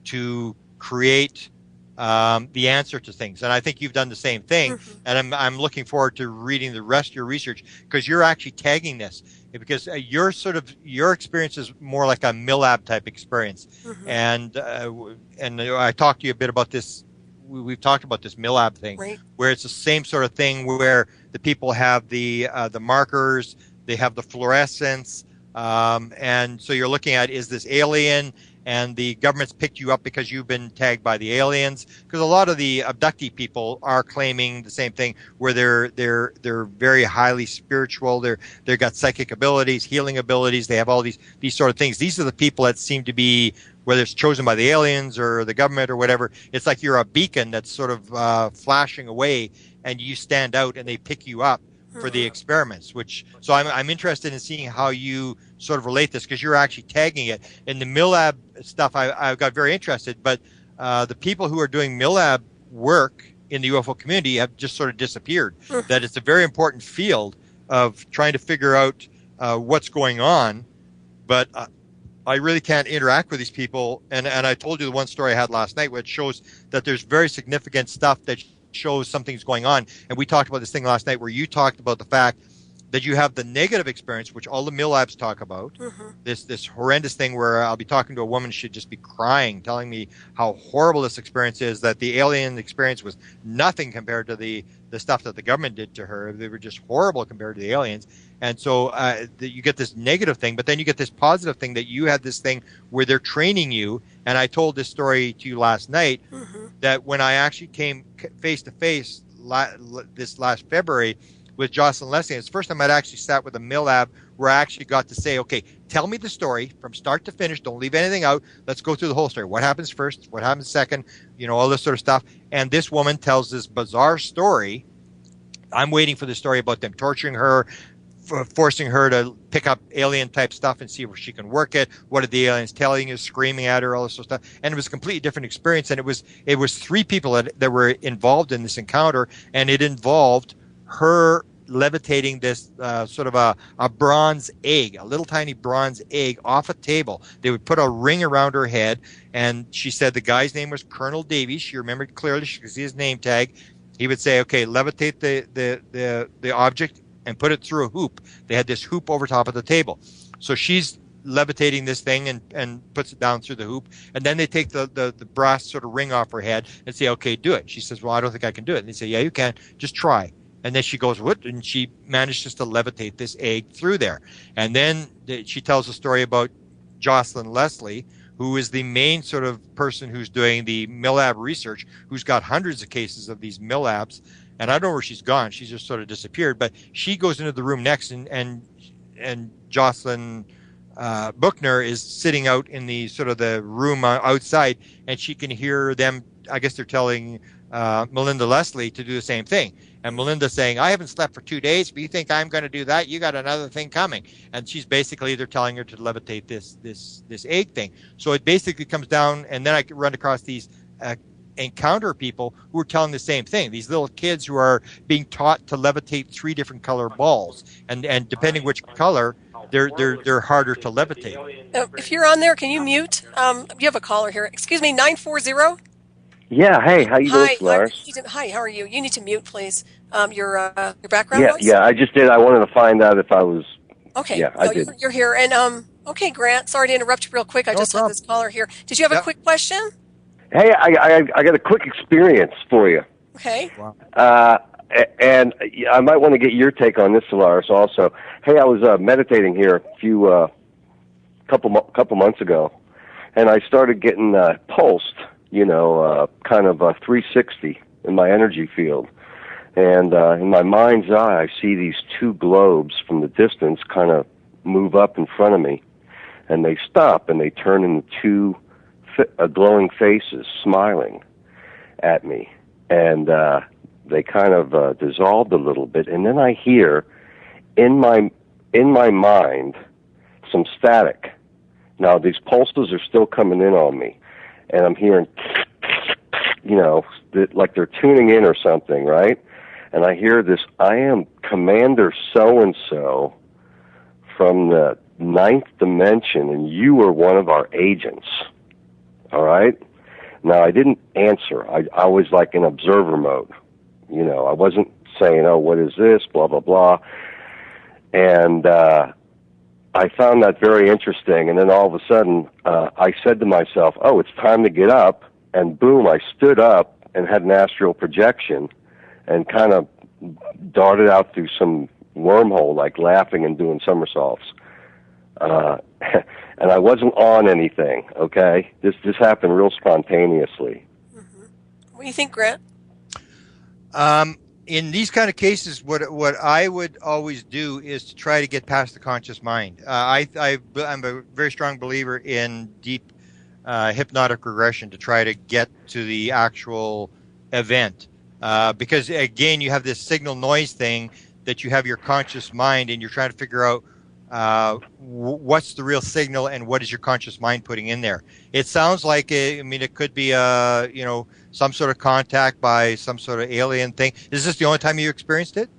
to create the answer to things. And I think you've done the same thing. And I'm looking forward to reading the rest of your research, because you're actually tagging this, because your experience is more like a MILAB type experience. And I talked to you a bit about this. We've talked about this MILAB thing, right, where it's the same sort of thing, where the people have the markers, they have the fluorescence, and so you're looking at, is this alien, and the government's picked you up because you've been tagged by the aliens. Because a lot of the abductee people are claiming the same thing, where they're very highly spiritual, they've got psychic abilities, healing abilities, they have all these sort of things. These are the people that seem to be, whether it's chosen by the aliens or the government or whatever, it's like you're a beacon that's sort of flashing away, and you stand out, and they pick you up for the experiments. So I'm interested in seeing how you sort of relate this, because you're actually tagging it. In the MILAB stuff, I got very interested, but the people who are doing MILAB work in the UFO community have just sort of disappeared. That it's a very important field of trying to figure out what's going on, but I really can't interact with these people. And I told you the one story I had last night, which shows that there's very significant stuff that shows something's going on. And we talked about this thing last night, where you talked about the fact that you have the negative experience, which all the MILABs talk about, this horrendous thing where I'll be talking to a woman, she'd just be crying, telling me how horrible this experience is, that the alien experience was nothing compared to the stuff that the government did to her. They were just horrible compared to the aliens. And so you get this negative thing, but then you get this positive thing, that you had this thing where they're training you. And I told this story to you last night, that when I actually came face to face this last February with Jocelyn Leslie, it's the first time I'd actually sat with a MILAB where I actually got to say, okay, tell me the story from start to finish. Don't leave anything out. Let's go through the whole story. What happens first? What happens second? All this sort of stuff. And this woman tells this bizarre story. I'm waiting for the story about them torturing her, forcing her to pick up alien type stuff and see if she can work it. What are the aliens telling you, screaming at her, all this sort of stuff. And it was a completely different experience. And it was 3 people that were involved in this encounter, and it involved her levitating this sort of a bronze egg, a little tiny bronze egg, off a table. They would put a ring around her head, and she said the guy's name was Colonel Davies. She remembered clearly. She could see his name tag. He would say, okay, levitate the object and put it through a hoop. They had this hoop over top of the table. So she's levitating this thing and puts it down through the hoop. And then they take the brass sort of ring off her head and say, okay, do it. She says, well, I don't think I can do it. And they say, yeah, you can. Just try. And then she goes, what? And she manages to levitate this egg through there. And then she tells a story about Jocelyn Leslie, who is the main sort of person who's doing the MILAB research, who's got hundreds of cases of these MILABs. And I don't know where she's gone. She's just sort of disappeared. But she goes into the room next, and Jocelyn Buchner is sitting out in the sort of the room outside, and she can hear them I guess they're telling Melinda Leslie to do the same thing. And Melinda's saying, I haven't slept for 2 days, but you think I'm going to do that? You got another thing coming. And she's basically, they're telling her to levitate this egg thing. So it basically comes down, and then I run across these encounter people who are telling the same thing. These little kids who are being taught to levitate 3 different color balls, and depending which color, they're harder to levitate. If you're on there, can you mute? You have a caller here. Excuse me, 940. Yeah, hey, how you doing, Hi, Solaris? hi. How are you? You need to mute, please. Your background noise. Yeah, I just did. I wanted to find out if I was. Okay. Yeah, I did. You're here, and okay, Grant. Sorry to interrupt you real quick. I just had this caller here. Did you have a quick question? Hey, I got a quick experience for you. Okay. Wow. And I might want to get your take on this, Solaris. Also, hey, I was meditating here a couple months ago, and I started getting pulsed. Kind of 360 in my energy field. And in my mind's eye, I see these 2 globes from the distance kind of move up in front of me. And they stop, and they turn into 2 glowing faces smiling at me. And they kind of dissolved a little bit. And then I hear, in my mind, some static. Now, these pulses are still coming in on me. And I'm hearing, like they're tuning in or something, right? And I hear this, I am Commander so-and-so from the 9th dimension, and you are one of our agents. All right? Now, I didn't answer. I was like in observer mode. I wasn't saying, oh, what is this, blah, blah, blah. And I found that very interesting, and then all of a sudden, I said to myself, oh, it's time to get up, and boom, I stood up and had an astral projection and kind of darted out through some wormhole, like laughing and doing somersaults. And I wasn't on anything, okay? This happened real spontaneously. Mm-hmm. What do you think, Grant? In these kind of cases, what I would always do is to try to get past the conscious mind. I'm a very strong believer in deep hypnotic regression to try to get to the actual event. Because, again, you have this signal noise thing that you have your conscious mind, and you're trying to figure out what's the real signal and what is your conscious mind putting in there. It sounds like, it could be some sort of contact by some sort of alien thing. Is this the only time you experienced it?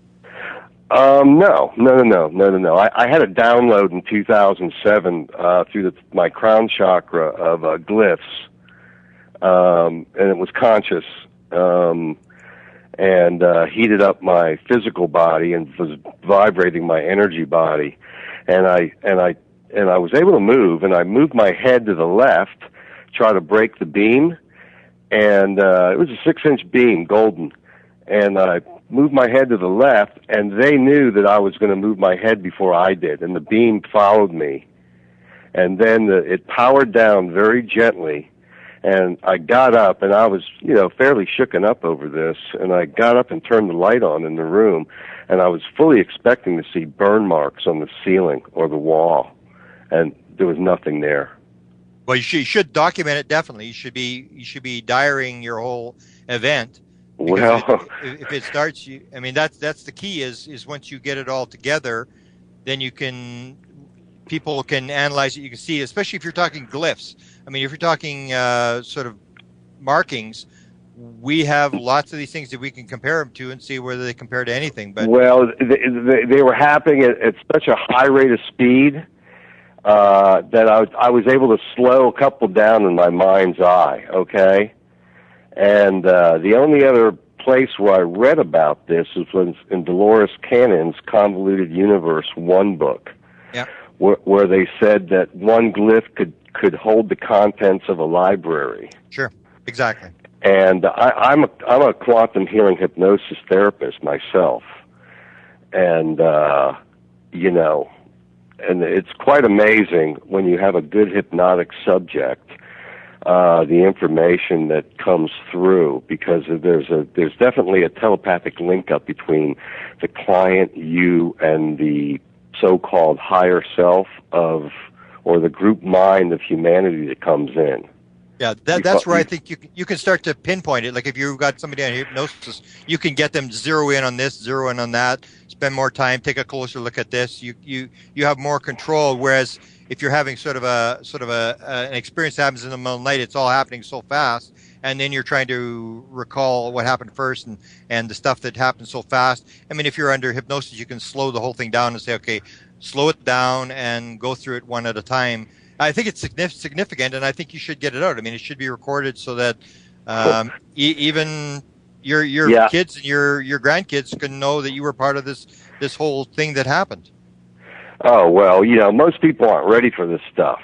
No. I had a download in 2007 through my crown chakra of glyphs, and it was conscious, and heated up my physical body and was vibrating my energy body, and I was able to move, and I moved my head to the left, try to break the beam. And it was a 6-inch beam, golden. And I moved my head to the left, and they knew that I was going to move my head before I did, and the beam followed me. And then it powered down very gently, and I got up, and I was, fairly shooken up over this, and I got up and turned the light on in the room, and I was fully expecting to see burn marks on the ceiling or the wall, and there was nothing there. Well, you should document it, definitely. You should be diarying your whole event. Well, if it starts, that's the key is once you get it all together, then people can analyze it. You can see, especially if you're talking glyphs. If you're talking sort of markings, we have lots of these things that we can compare them to and see whether they compare to anything. But they were happening at such a high rate of speed that I was able to slow a couple down in my mind's eye, okay? And the only other place where I read about this was in Dolores Cannon's Convoluted Universe 1 book, where they said that one glyph could hold the contents of a library. Sure, exactly. And I'm a quantum healing hypnosis therapist myself, and and it's quite amazing when you have a good hypnotic subject, the information that comes through, because there's definitely a telepathic link up between the client, you, and the so-called higher self or the group mind of humanity that comes in. Yeah, that's where I think you can start to pinpoint it. Like if you've got somebody on hypnosis, you can get them zero in on this, zero in on that, spend more time, take a closer look at this. You have more control. Whereas if you're having sort of an experience that happens in the middle of the night, it's all happening so fast, and then you're trying to recall what happened first and the stuff that happened so fast. I mean, if you're under hypnosis, you can slow the whole thing down and say, okay, slow it down and go through it one at a time. I think it's significant, and I think you should get it out. I mean, it should be recorded so that even your kids and your grandkids can know that you were part of this whole thing that happened. Oh, well, most people aren't ready for this stuff.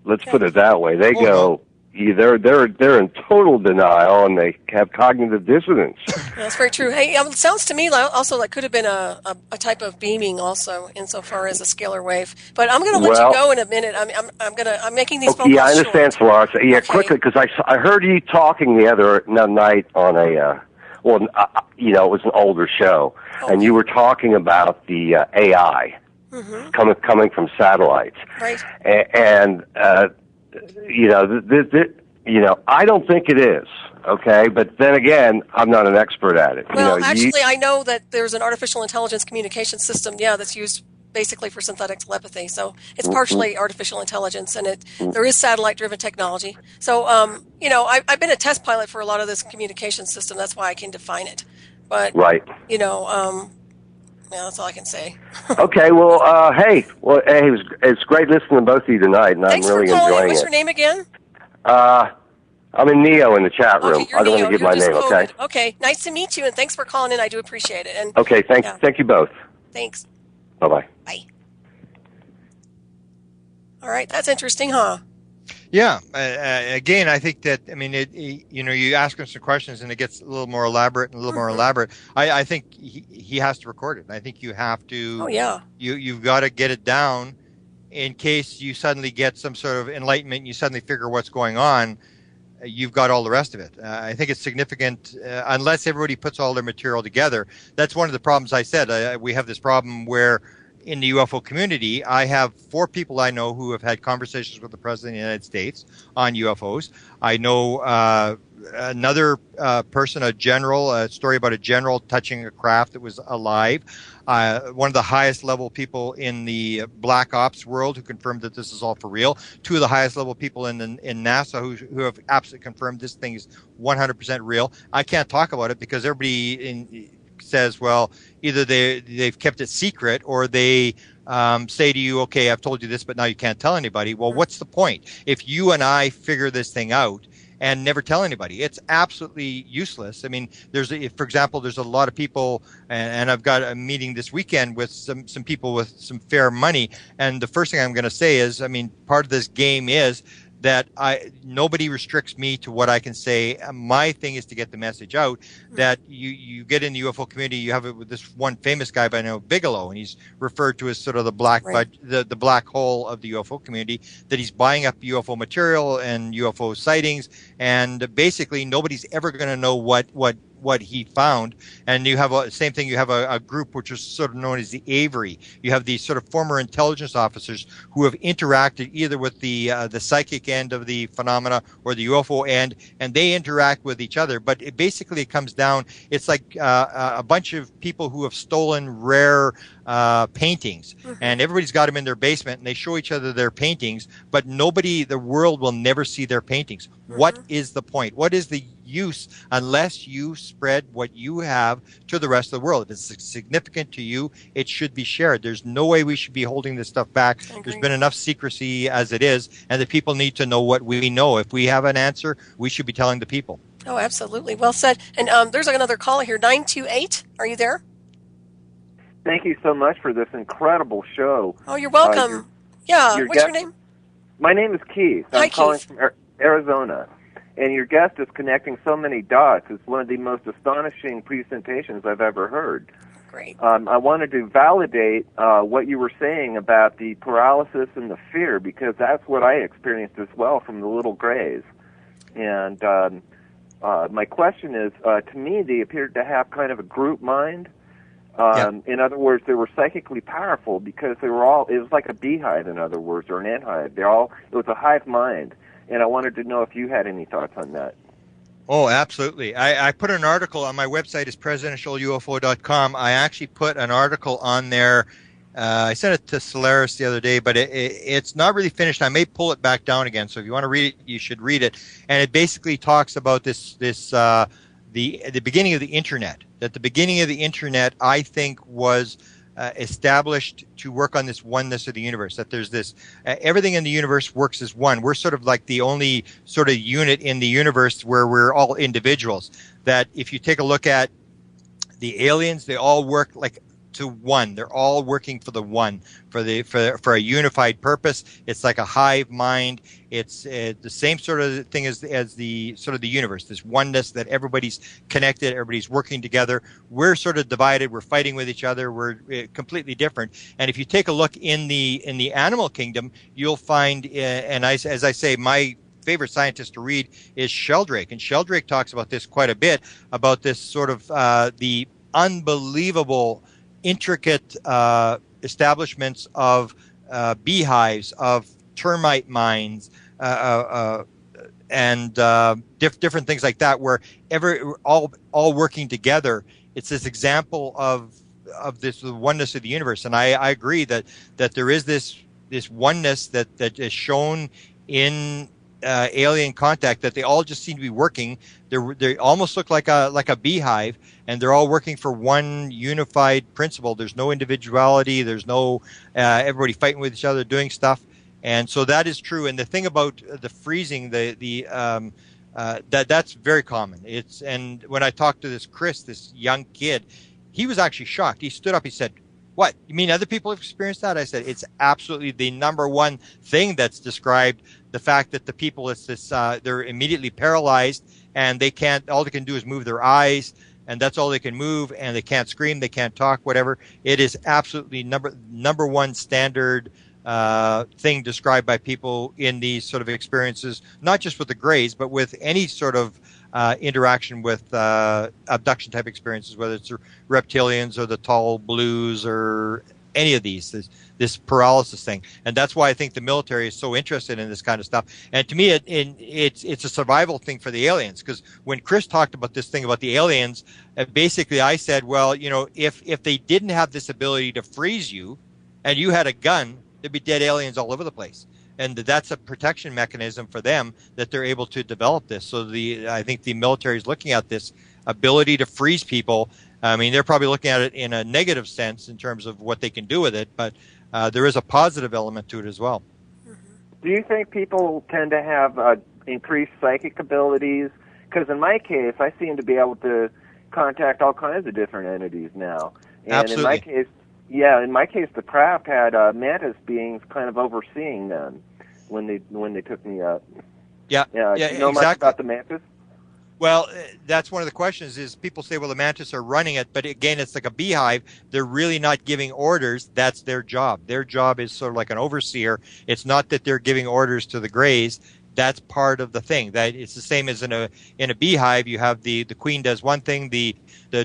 Let's put it that way. They go, they're in total denial, and they have cognitive dissonance. That's very true. Hey, it sounds to me also like could have been a type of beaming also, insofar as a scalar wave. But I'm going to let you go in a minute. I'm making these phone calls. Yeah, I understand, Solaris. Yeah, okay. Quickly, because I heard you talking the other night on a it was an older show, and you were talking about the AI coming from satellites, right? And I don't think it is. Okay, but then again, I'm not an expert at it. Well, actually, I know that there's an artificial intelligence communication system, that's used basically for synthetic telepathy. So it's partially artificial intelligence, and there is satellite-driven technology. So, I've been a test pilot for a lot of this communication system. That's why I can define it. But, right. That's all I can say. Okay, well, it's great listening to both of you tonight, and I'm really enjoying it. What's your name again? I'm in Neo in the chat room. Okay, I don't want to give my name, okay? Okay, nice to meet you, and thanks for calling in. I do appreciate it. And okay, thank you both. Thanks. Bye-bye. Bye. All right, that's interesting, huh? Yeah. Again, I think that, I mean, you ask him some questions and it gets a little more elaborate and a little more elaborate. I think he has to record it. I think you have to. Oh, yeah. You've got to get it down in case you suddenly get some sort of enlightenment and you suddenly figure what's going on. You've got all the rest of it. I think it's significant unless everybody puts all their material together. That's one of the problems I said. We have this problem where in the UFO community, I have 4 people I know who have had conversations with the President of the United States on UFOs. I know another person, a story about a general touching a craft that was alive. One of the highest level people in the black ops world who confirmed that this is all for real. 2 of the highest level people in NASA who have absolutely confirmed this thing is 100% real. I can't talk about it because everybody says, well, either they've kept it secret or they say to you, okay, I've told you this, but now you can't tell anybody. Well, what's the point? If you and I figure this thing out and never tell anybody, it's absolutely useless. I mean, for example, there's a lot of people, and I've got a meeting this weekend with some people with some fair money. And the first thing I'm going to say is, I mean, part of this game is that nobody restricts me to what I can say. My thing is to get the message out that you get in the UFO community. You have it with this one famous guy by the name of Bigelow, and he's referred to as sort of the black the black hole of the UFO community. That he's buying up UFO material and UFO sightings, and basically nobody's ever going to know what he found. And you have same thing. You have a group which is sort of known as the Avery. You have these sort of former intelligence officers who have interacted either with the psychic end of the phenomena or the UFO end, and they interact with each other. But it basically comes down. It's like a bunch of people who have stolen rare paintings, and everybody's got them in their basement, and they show each other their paintings, but the world will never see their paintings. What is the point? What is the use unless you spread what you have to the rest of the world? If it's significant to you, it should be shared. There's no way we should be holding this stuff back. There's been enough secrecy as it is, and the people need to know what we know. If we have an answer, we should be telling the people. Oh, absolutely. Well said. And there's another caller here, 928. Are you there? Thank you so much for this incredible show. Oh, you're welcome. What's your name? My name is Keith. Hi, I'm calling from Arizona. And your guest is connecting so many dots. It's one of the most astonishing presentations I've ever heard. Great. I wanted to validate what you were saying about the paralysis and the fear, because that's what I experienced as well from the little grays. And my question is, to me, they appeared to have kind of a group mind. In other words, they were psychically powerful because it was like a beehive, in other words, or an ant hive. It was a hive mind. and I wanted to know if you had any thoughts on that. Oh, absolutely. I put an article on my website, is presidentialufo.com. I actually put an article on there. I sent it to Solaris the other day, but it's not really finished. I may pull it back down again. So if you want to read it, you should read it. And it basically talks about the beginning of the internet. That the beginning of the internet, I think, was established to work on this oneness of the universe, that there's this everything in the universe works as one. We're sort of like the only sort of unit in the universe where we're all individuals. That if you take a look at the aliens, they all work like to one. They're all working for the one, for a unified purpose. It's like a hive mind. It's the same sort of thing as the sort of the universe, this oneness that everybody's connected, everybody's working together. We're sort of divided. We're fighting with each other. We're completely different. And if you take a look in the animal kingdom, you'll find, and as I say, my favorite scientist to read is Sheldrake, and Sheldrake talks about this quite a bit, about this sort of the unbelievable intricate establishments of beehives, of termite mines, and different things like that, where all working together. It's this example of this oneness of the universe, and I agree that there is this oneness that is shown in alien contact, that they all just seem to be working. They almost look like a beehive, and they're all working for one unified principle. There's no individuality. There's no everybody fighting with each other, doing stuff. And so that is true. And the thing about the freezing, that's very common. And when I talked to Chris, this young kid, he was actually shocked. He stood up. He said, "What? You mean other people have experienced that?" I said, "It's absolutely the number one thing that's described. The fact that the people, they're immediately paralyzed, and they can't. All they can do is move their eyes, and that's all they can move. And they can't scream, they can't talk, whatever. It is absolutely number one standard thing described by people in these sort of experiences, not just with the Greys, but with any sort of interaction with abduction type experiences, whether it's reptilians or the tall blues or any of this paralysis thing. And that's why I think the military is so interested in this kind of stuff. And to me, it's a survival thing for the aliens, because when Chris talked about this thing about the aliens, basically I said, well, if they didn't have this ability to freeze you and you had a gun, there'd be dead aliens all over the place. And that's a protection mechanism for them, that they're able to develop this. So I think the military is looking at this ability to freeze people. I mean, they're probably looking at it in a negative sense in terms of what they can do with it, but there is a positive element to it as well. Do you think people tend to have increased psychic abilities? Because in my case, I seem to be able to contact all kinds of different entities now. And Absolutely. in my case, the craft had mantis beings kind of overseeing them when they took me up. Yeah. Do you know exactly. much about the mantis? Well, that's one of the questions is people say, well, the mantis are running it, but again, it's like a beehive. They're really not giving orders. That's their job. Their job is sort of like an overseer. It's not that they're giving orders to the Greys. That's part of the thing. That it's the same as in a beehive. You have the queen does one thing, the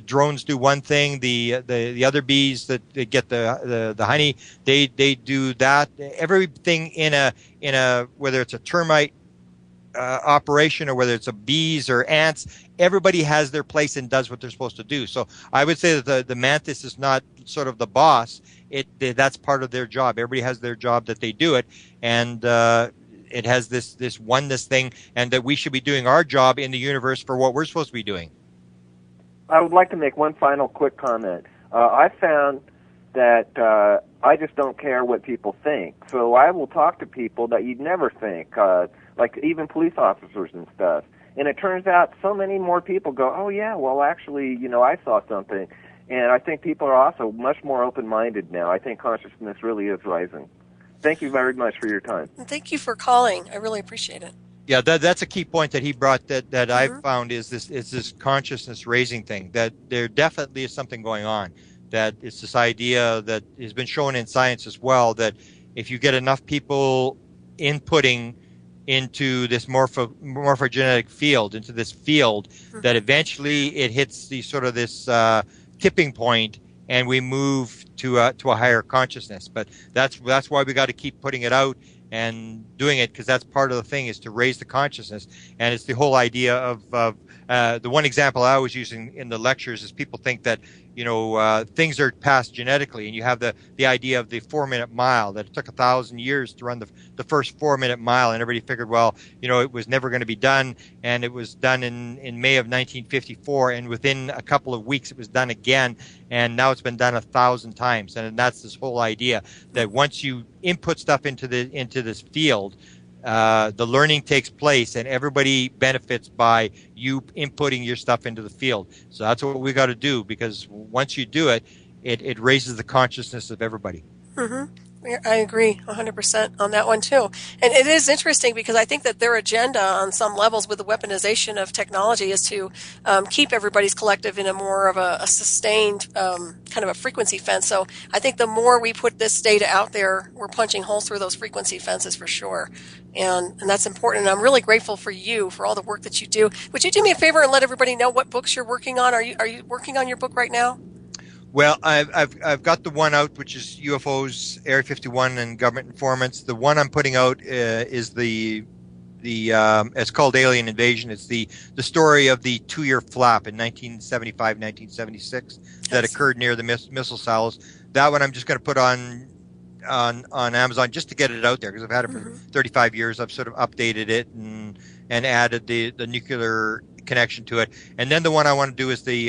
drones do one thing, the other bees that get the honey, they do that. Everything in a whether it's a termite operation or whether it's a bees or ants, everybody has their place and does what they're supposed to do. So I would say that the mantis is not sort of the boss. That's part of their job. Everybody has their job that they do it, and it has this oneness thing, and that we should be doing our job in the universe for what we're supposed to be doing. I would like to make one final quick comment. I found that I just don't care what people think. So I will talk to people that you'd never think, like even police officers and stuff. And it turns out so many more people go, oh, yeah, well, actually, I saw something. And I think people are also much more open-minded now. I think consciousness really is rising. Thank you very much for your time. And thank you for calling. I really appreciate it. Yeah, that's a key point that he brought that I've found is this consciousness raising thing, that there definitely is something going on, that it's this idea that has been shown in science as well, that if you get enough people inputting into this morphogenetic field, into this field, that eventually it hits the sort of this tipping point, and we move to a higher consciousness. But that's why we got to keep putting it out and doing it, because that's part of the thing, is to raise the consciousness. And it's the whole idea of the one example I always use in the lectures is people think that, things are passed genetically, and you have the idea of the 4-minute mile, that it took 1,000 years to run the first 4-minute mile, and everybody figured, well, it was never going to be done, and it was done in May of 1954, and within a couple of weeks it was done again, and now it's been done 1,000 times. And that's this whole idea that once you input stuff into this field, the learning takes place, and everybody benefits by you inputting your stuff into the field. So that's what we got to do, because once you do it, it raises the consciousness of everybody. Mm-hmm. I agree 100% on that one too. And it is interesting because I think that their agenda on some levels with the weaponization of technology is to keep everybody's collective in a more of a sustained kind of a frequency fence. So I think the more we put this data out there, we're punching holes through those frequency fences for sure. And that's important. And I'm really grateful for you for all the work that you do. Would you do me a favor and let everybody know what books you're working on? Are you working on your book right now? Well, I've got the one out, which is UFOs, Area 51, and Government Informants. The one I'm putting out is the it's called Alien Invasion. It's the story of the 2-year flap in 1975, 1976 that occurred near the missile silos. That one I'm just going to put on Amazon just to get it out there, because I've had it for 35 years. I've sort of updated it and added the nuclear connection to it. And then the one I want to do is the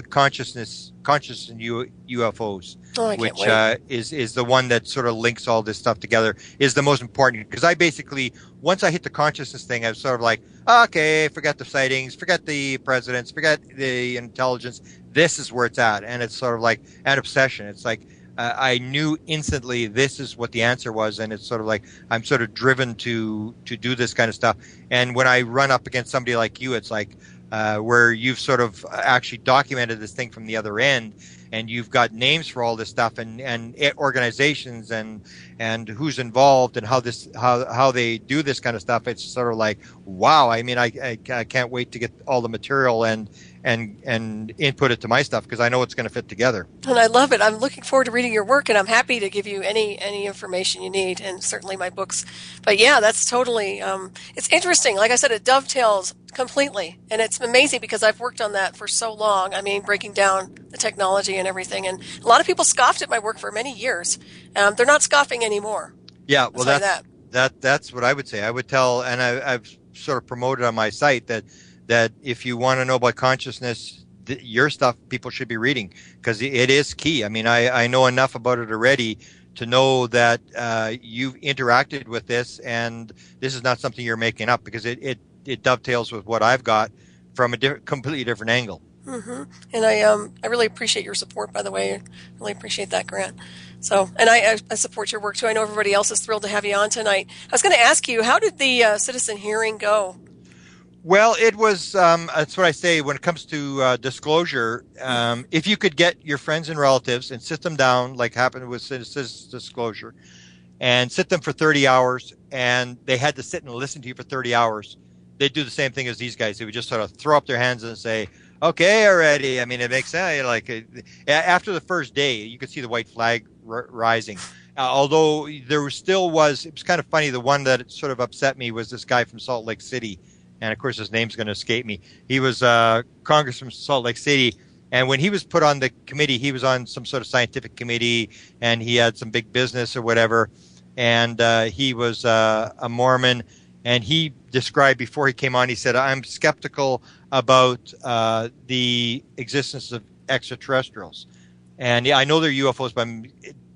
conscious and UFOs, which is the one that sort of links all this stuff together, is the most important, because I basically, once I hit the consciousness thing, I was sort of like, okay, forget the sightings, forget the presidents, forget the intelligence. This is where it's at. And it's sort of like an obsession. It's like, I knew instantly this is what the answer was, and it's sort of like I'm sort of driven to do this kind of stuff. And when I run up against somebody like you, it's like where you've sort of actually documented this thing from the other end, and you've got names for all this stuff, and organizations and who's involved and how they do this kind of stuff. It's sort of like, wow. I mean, I can't wait to get all the material and input it to my stuff, because I know it's going to fit together. And I love it. I'm looking forward to reading your work, and I'm happy to give you any information you need, and certainly my books. But yeah, that's totally, it's interesting. Like I said, it dovetails completely, and it's amazing because I've worked on that for so long. I mean, breaking down the technology and everything, and a lot of people scoffed at my work for many years. They're not scoffing anymore. Yeah, well, that's what I would say. I would tell, and I've sort of promoted on my site that if you want to know about consciousness, your stuff people should be reading, because it is key. I mean, I know enough about it already to know that you've interacted with this, and this is not something you're making up, because it dovetails with what I've got from a completely different angle. Mm-hmm. And I really appreciate your support, by the way. I really appreciate that, Grant. So, and I support your work too. I know everybody else is thrilled to have you on tonight. I was going to ask you, how did the citizen hearing go? Well, it was, that's what I say when it comes to disclosure. If you could get your friends and relatives and sit them down, like happened with citizen disclosure, and sit them for 30 hours, and they had to sit and listen to you for 30 hours, they'd do the same thing as these guys. They would just sort of throw up their hands and say, okay, already. I mean, it makes sense. Like, after the first day, you could see the white flag rising. Although there still was, it was kind of funny. The one that sort of upset me was this guy from Salt Lake City. And of course, his name's going to escape me. He was Congressman from Salt Lake City. And when he was put on the committee, he was on some sort of scientific committee, and he had some big business or whatever. And he was a Mormon. And he described, before he came on, he said, I'm skeptical about the existence of extraterrestrials. And I know they're UFOs, but I'm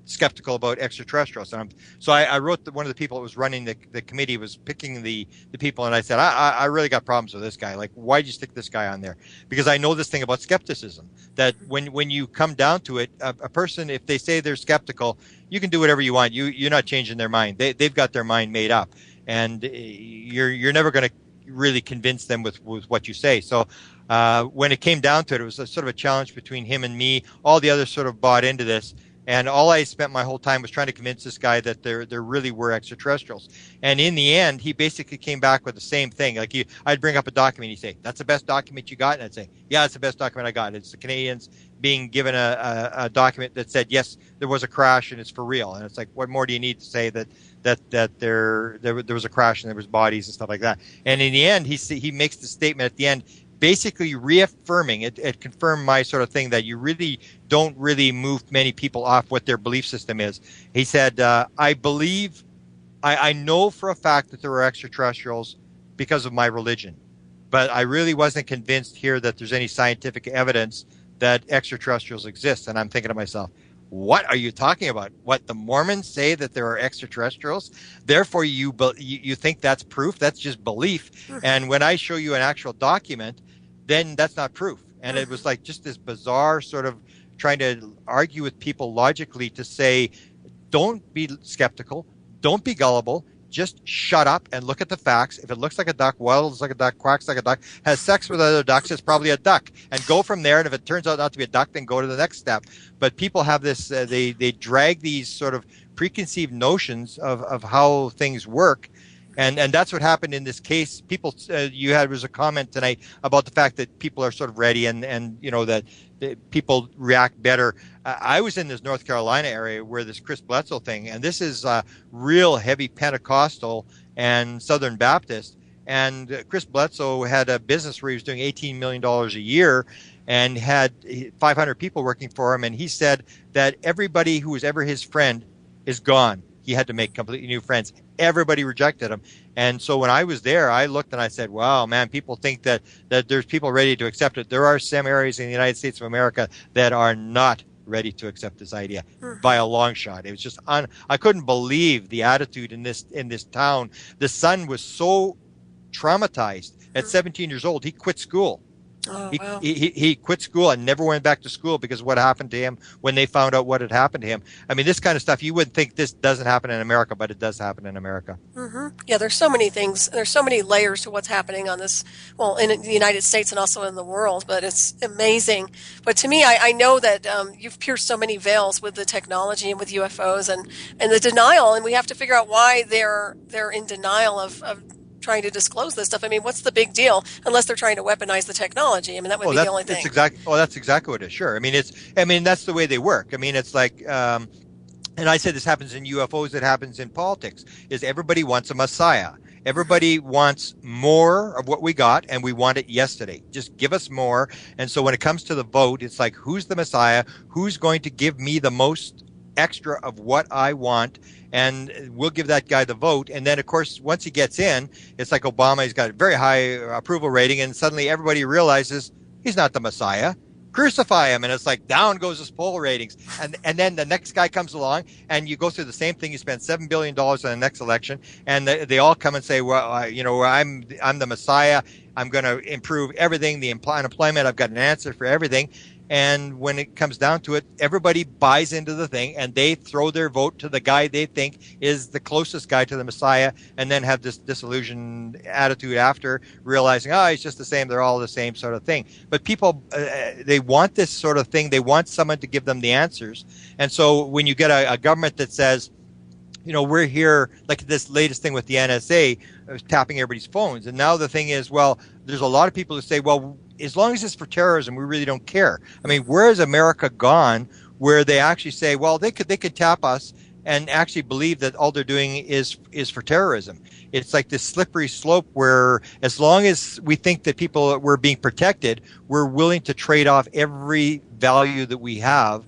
skeptical about extraterrestrials. And so I wrote one of the people that was running the committee was picking the people, and I said, I really got problems with this guy. Like, why'd you stick this guy on there? Because I know this thing about skepticism, that when you come down to it, a person, if they say they're skeptical, you can do whatever you want. You're not changing their mind. They've got their mind made up, and you're never going to really convince them with what you say. So when it came down to it, it was a sort of a challenge between him and me. All the others sort of bought into this. And all I spent my whole time was trying to convince this guy that there really were extraterrestrials. And in the end, he basically came back with the same thing. Like I'd bring up a document, he'd say, "That's the best document you got?" And I'd say, "Yeah, it's the best document I got. It's the Canadians being given a document that said, yes, there was a crash and it's for real." And it's like, what more do you need to say that there was a crash and there was bodies and stuff like that? And in the end, he makes the statement at the end, basically reaffirming it confirmed my sort of thing that you really don't really move many people off what their belief system is. He said, I know for a fact that there are extraterrestrials because of my religion, but I really wasn't convinced here that there's any scientific evidence that extraterrestrials exist. And I'm thinking to myself, what are you talking about? What, the Mormons say that there are extraterrestrials? Therefore, you think that's proof? That's just belief. And when I show you an actual document, then that's not proof. And it was like just this bizarre sort of trying to argue with people logically to say, don't be skeptical, don't be gullible, just shut up and look at the facts. If it looks like a duck, waddles like a duck, quacks like a duck, has sex with other ducks, it's probably a duck. And go from there. And if it turns out not to be a duck, then go to the next step. But people have this, they drag these sort of preconceived notions of how things work. And that's what happened in this case. People, was a comment tonight about the fact that people are sort of ready and you know, that people react better. I was in this North Carolina area where this Chris Bledsoe thing, and this is real heavy Pentecostal and Southern Baptist. And Chris Bledsoe had a business where he was doing $18 million a year and had 500 people working for him. And he said that everybody who was ever his friend is gone. He had to make completely new friends. Everybody rejected him. And so when I was there, I looked and I said, wow, man, people think that there's people ready to accept it. There are some areas in the United States of America that are not ready to accept this idea by a long shot. It was just I couldn't believe the attitude in this town. The son was so traumatized. At 17 years old, he quit school. Oh, wow. He quit school and never went back to school because of what happened to him when they found out what had happened to him. I mean, this kind of stuff, you wouldn't think this doesn't happen in America, but it does happen in America. Yeah, there's so many things. There's so many layers to what's happening on this, well, in the United States and also in the world, but it's amazing. But to me, I know that you've pierced so many veils with the technology and with UFOs and the denial, and we have to figure out why they're in denial of trying to disclose this stuff. I mean, what's the big deal unless they're trying to weaponize the technology? I mean, that would be the only thing. That's exactly what it is. Sure. I mean, that's the way they work. I mean, it's like, and I said this happens in UFOs, it happens in politics, is everybody wants a messiah. Everybody wants more of what we got, and we want it yesterday. Just give us more. And so when it comes to the vote, it's like, who's the messiah? Who's going to give me the most extra of what I want? And we'll give that guy the vote. And then, of course, once he gets in, it's like Obama. He's got a very high approval rating, and suddenly everybody realizes he's not the Messiah. Crucify him. And it's like down goes his poll ratings. And then the next guy comes along, and you go through the same thing. You spend $7 billion on the next election, and they all come and say, well, I'm the Messiah. I'm going to improve everything, the unemployment. I've got an answer for everything. And when it comes down to it, everybody buys into the thing, and they throw their vote to the guy they think is the closest guy to the Messiah, and then have this disillusioned attitude after, realizing, it's just the same. They're all the same sort of thing. But people, they want this sort of thing. They want someone to give them the answers. And so when you get a government that says, we're here, like this latest thing with the NSA, tapping everybody's phones. And now the thing is, well, there's a lot of people who say, well, as long as it's for terrorism, we really don't care. I mean, where has America gone where they actually say, well, they could tap us and actually believe that all they're doing is for terrorism? It's like this slippery slope where as long as we think that people were being protected, we're willing to trade off every value that we have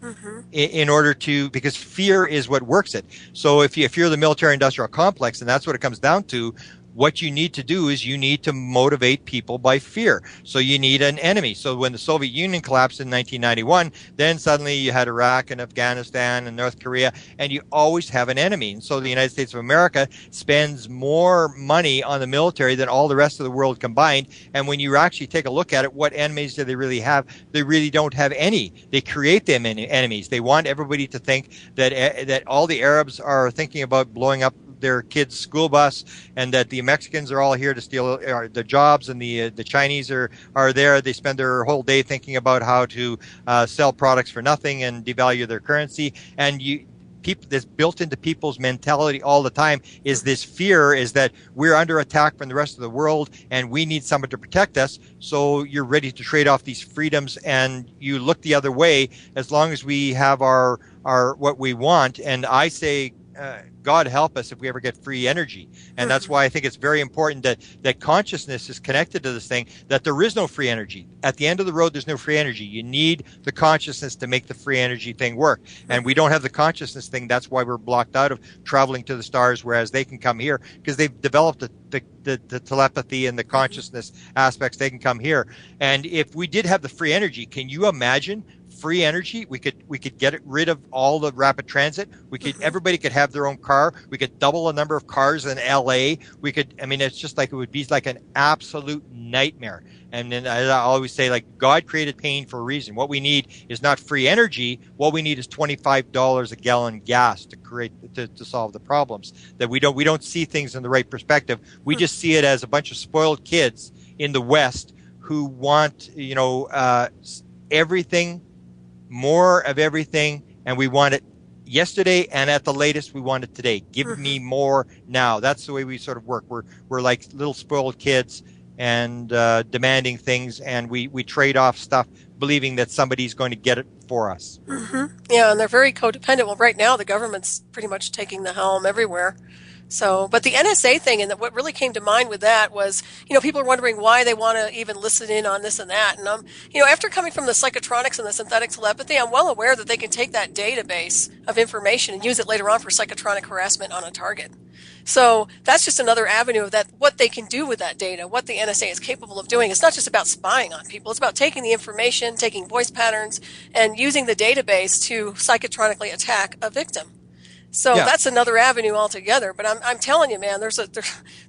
in order to, because fear is what works it. So if you're the military industrial complex, and that's what it comes down to, what you need to do is you need to motivate people by fear. So you need an enemy. So when the Soviet Union collapsed in 1991, then suddenly you had Iraq and Afghanistan and North Korea, and you always have an enemy. And so the United States of America spends more money on the military than all the rest of the world combined. And when you actually take a look at it, what enemies do they really have? They really don't have any. They create them enemies. They want everybody to think that all the Arabs are thinking about blowing up their kids' school bus, and that the Mexicans are all here to steal the jobs, and the Chinese are there. They spend their whole day thinking about how to sell products for nothing and devalue their currency. And people, that's built into people's mentality all the time is this fear, is that we're under attack from the rest of the world and we need someone to protect us. So you're ready to trade off these freedoms and you look the other way as long as we have our what we want. And I say, God help us if we ever get free energy. And that's why I think it's very important that consciousness is connected to this thing, that there is no free energy. At the end of the road, there's no free energy. You need the consciousness to make the free energy thing work. And we don't have the consciousness thing. That's why we're blocked out of traveling to the stars, whereas they can come here because they've developed the telepathy and the consciousness aspects. They can come here. And if we did have the free energy, can you imagine free energy? We could get rid of all the rapid transit. Everybody could have their own car. We could double the number of cars in LA. It's just like, it would be like an absolute nightmare. And then I always say, like, God created pain for a reason. What we need is not free energy. What we need is $25 a gallon gas to solve the problems. That we don't see things in the right perspective. We just see it as a bunch of spoiled kids in the West who want, everything, more of everything, and we want it yesterday, and at the latest we want it today. Give me more now. That's the way we sort of work. We're like little spoiled kids and demanding things, and we trade off stuff believing that somebody's going to get it for us. Yeah, and they're very codependent. Well, right now the government's pretty much taking the helm everywhere. So, but the NSA thing, and what really came to mind with that was, people are wondering why they want to even listen in on this and that. And after coming from the psychotronics and the synthetic telepathy, I'm well aware that they can take that database of information and use it later on for psychotronic harassment on a target. So that's just another avenue of that, what they can do with that data, what the NSA is capable of doing. It's not just about spying on people. It's about taking the information, taking voice patterns, and using the database to psychotronically attack a victim. So that's another avenue altogether. But I'm telling you, man,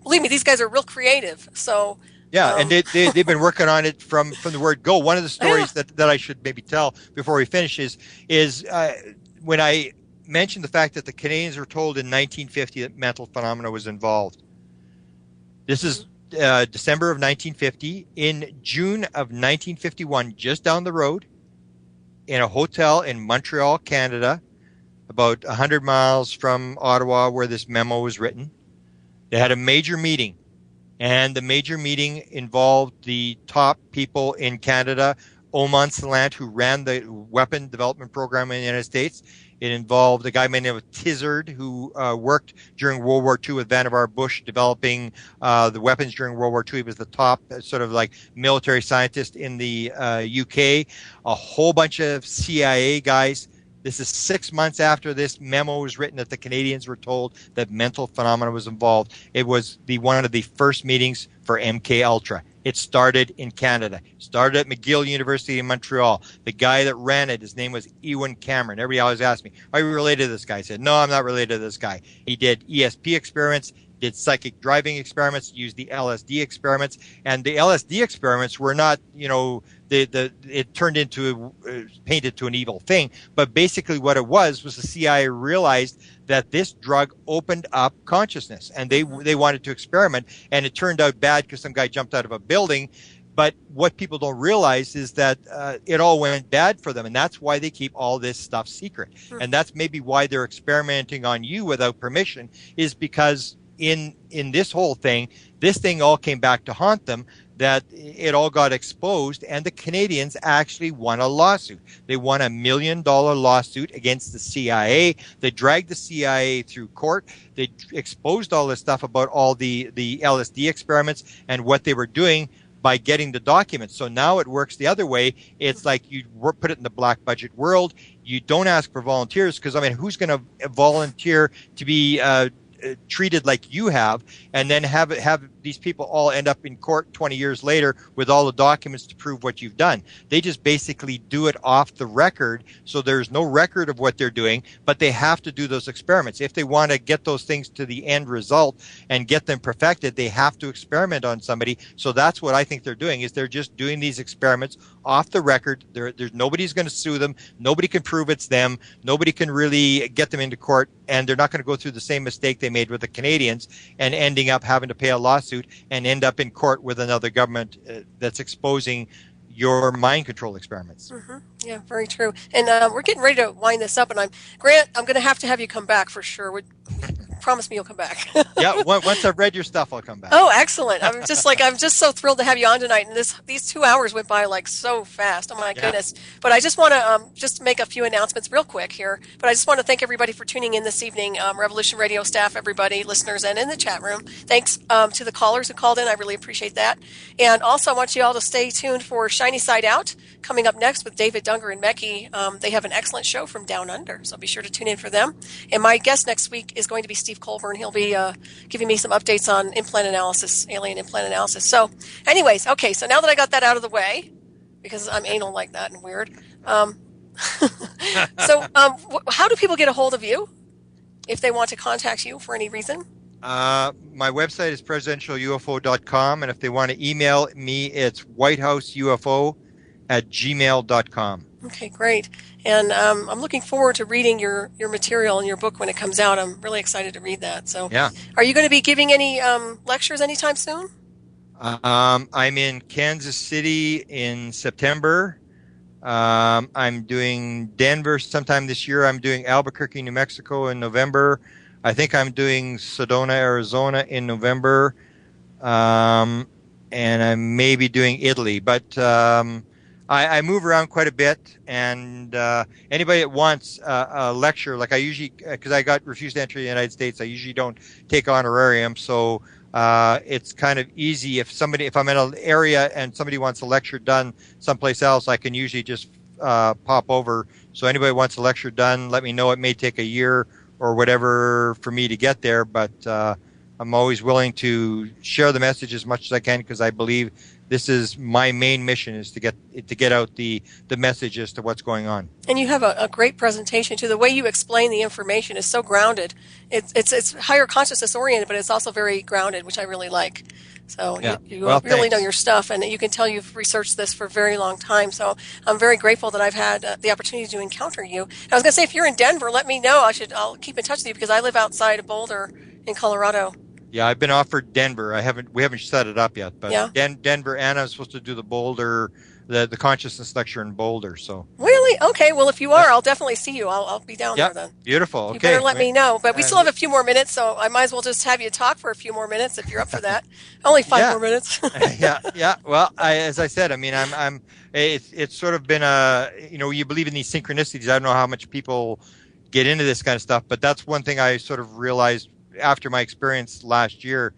believe me, these guys are real creative. So and they've been working on it from the word go. One of the stories that I should maybe tell before we finish is when I mentioned the fact that the Canadians were told in 1950 that mental phenomena was involved. This is December of 1950. In June of 1951, just down the road, in a hotel in Montreal, Canada, about 100 miles from Ottawa, where this memo was written, they had a major meeting. And the major meeting involved the top people in Canada, Oman Salant, who ran the weapon development program in the United States. It involved a guy by the name of Tizard, who worked during World War II with Vannevar Bush, developing the weapons during World War II. He was the top sort of like military scientist in the UK. A whole bunch of CIA guys. This is 6 months after this memo was written that the Canadians were told that mental phenomena was involved. It was one of the first meetings for MK Ultra. It started in Canada. It started at McGill University in Montreal. The guy that ran it, his name was Ewan Cameron. Everybody always asked me, are you related to this guy? I said, no, I'm not related to this guy. He did ESP experiments, did psychic driving experiments, used the LSD experiments. And the LSD experiments were not, it turned into, painted to an evil thing. But basically what it was the CIA realized that this drug opened up consciousness, and they wanted to experiment, and it turned out bad because some guy jumped out of a building. But what people don't realize is that it all went bad for them, and that's why they keep all this stuff secret. And that's maybe why they're experimenting on you without permission, is because in this whole thing, this thing all came back to haunt them, that it all got exposed, and the Canadians actually won a lawsuit. They won $1 million lawsuit against the CIA. They dragged the CIA through court. They exposed all this stuff about all the LSD experiments and what they were doing by getting the documents. So now it works the other way. It's like you put it in the black budget world. You don't ask for volunteers because, who's going to volunteer to be treated like you have, and then have these people all end up in court 20 years later with all the documents to prove what you've done. They just basically do it off the record, so there's no record of what they're doing, but they have to do those experiments. If they want to get those things to the end result and get them perfected, they have to experiment on somebody. So that's what I think they're doing, is they're just doing these experiments off the record. There's nobody's going to sue them. Nobody can prove it's them. Nobody can really get them into court, and they're not going to go through the same mistake they made with the Canadians and ending up having to pay a lawsuit and end up in court with another government that's exposing your mind control experiments. Mm-hmm. Yeah, very true. And we're getting ready to wind this up. And Grant, I'm going to have you come back for sure. Promise me you'll come back. Yeah, once I've read your stuff, I'll come back. Oh, excellent! I'm just so thrilled to have you on tonight. And these 2 hours went by like so fast. Oh my goodness! But I just want to just make a few announcements real quick here. But I just want to thank everybody for tuning in this evening. Revolution Radio staff, everybody, listeners, and in the chat room. Thanks to the callers who called in. I really appreciate that. And also, I want you all to stay tuned for Shiny Side Out coming up next with David Dunger and Mecky. They have an excellent show from Down Under, so be sure to tune in for them. And my guest next week is going to be Steve Colburn. He'll be giving me some updates on implant analysis, alien implant analysis. So anyways, okay, so now that I got that out of the way, because I'm anal like that and weird, how do people get a hold of you if they want to contact you for any reason? My website is presidentialufo.com, and if they want to email me, it's whitehouseuFO@gmail.com. Okay, great. And I'm looking forward to reading your material and your book when it comes out. I'm really excited to read that. So, yeah. Are you going to be giving any lectures anytime soon? I'm in Kansas City in September. I'm doing Denver sometime this year. I'm doing Albuquerque, New Mexico in November. I think I'm doing Sedona, Arizona in November. And I may be doing Italy. But I move around quite a bit, and anybody that wants a lecture, like I usually, because I got refused entry in the United States, I usually don't take honorarium, so it's kind of easy if I'm in an area and somebody wants a lecture done someplace else, I can usually just pop over. So anybody wants a lecture done, let me know. It may take a year or whatever for me to get there, but I'm always willing to share the message as much as I can, because I believe this is my main mission, is to get out the message as to what's going on. And you have a great presentation too. The way you explain the information is so grounded. It's higher consciousness oriented, but it's also very grounded, which I really like. So yeah. you really know your stuff, and you can tell you've researched this for a very long time. So I'm very grateful that I've had the opportunity to encounter you. And I was going to say, if you're in Denver, let me know. I'll keep in touch with you, because I live outside of Boulder in Colorado. Yeah, I've been offered Denver. We haven't set it up yet, but yeah. Denver, and I'm supposed to do the Boulder, the consciousness lecture in Boulder. So really, okay. Well, if you are, I'll definitely see you. I'll be down there then. Beautiful. Okay. You better let me know. But we still have a few more minutes, so I might as well just have you talk for a few more minutes if you're up for that. Only 5 more minutes. yeah. Well, as I said, I mean, it's sort of been you believe in these synchronicities. I don't know how much people get into this kind of stuff, but that's one thing I sort of realized after my experience last year,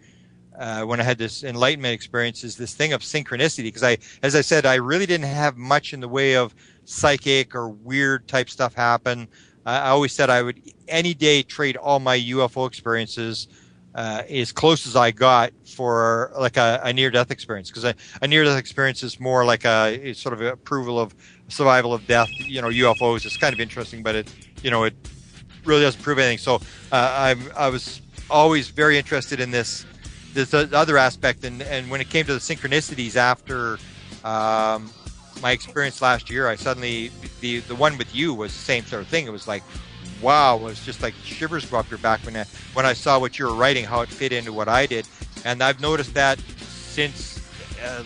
when I had this enlightenment experience, is this thing of synchronicity. Because as I said, I really didn't have much in the way of psychic or weird type stuff happen. I always said I would any day trade all my UFO experiences as close as I got for like a near-death experience. Because a near-death experience is more like a sort of approval of survival of death. UFOs is kind of interesting, but it really doesn't prove anything. So I was always very interested in this other aspect, and when it came to the synchronicities after my experience last year, I suddenly the one with you was the same sort of thing. It was like, wow, it was just like shivers go up your back when I saw what you were writing, how it fit into what I did. And I've noticed that since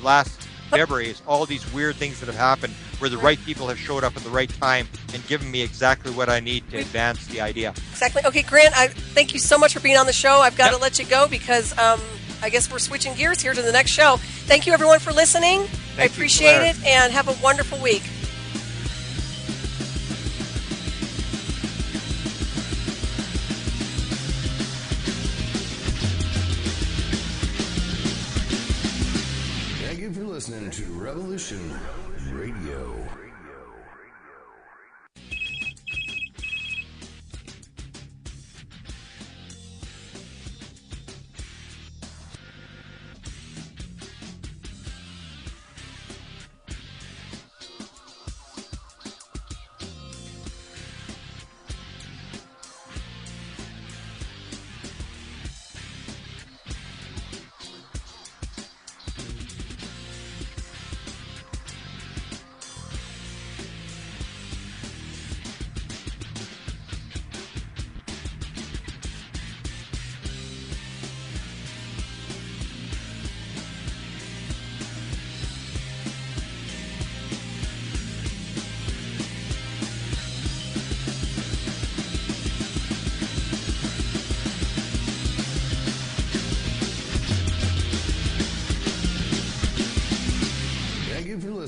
last February, is all these weird things that have happened where the right people have showed up at the right time and given me exactly what I need to advance the idea. Exactly. Okay, Grant, I thank you so much for being on the show. I've got to let you go, because I guess we're switching gears here to the next show. Thank you, everyone, for listening. I appreciate it, and have a wonderful week. Thank you for listening to Revolution Radio.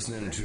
listening to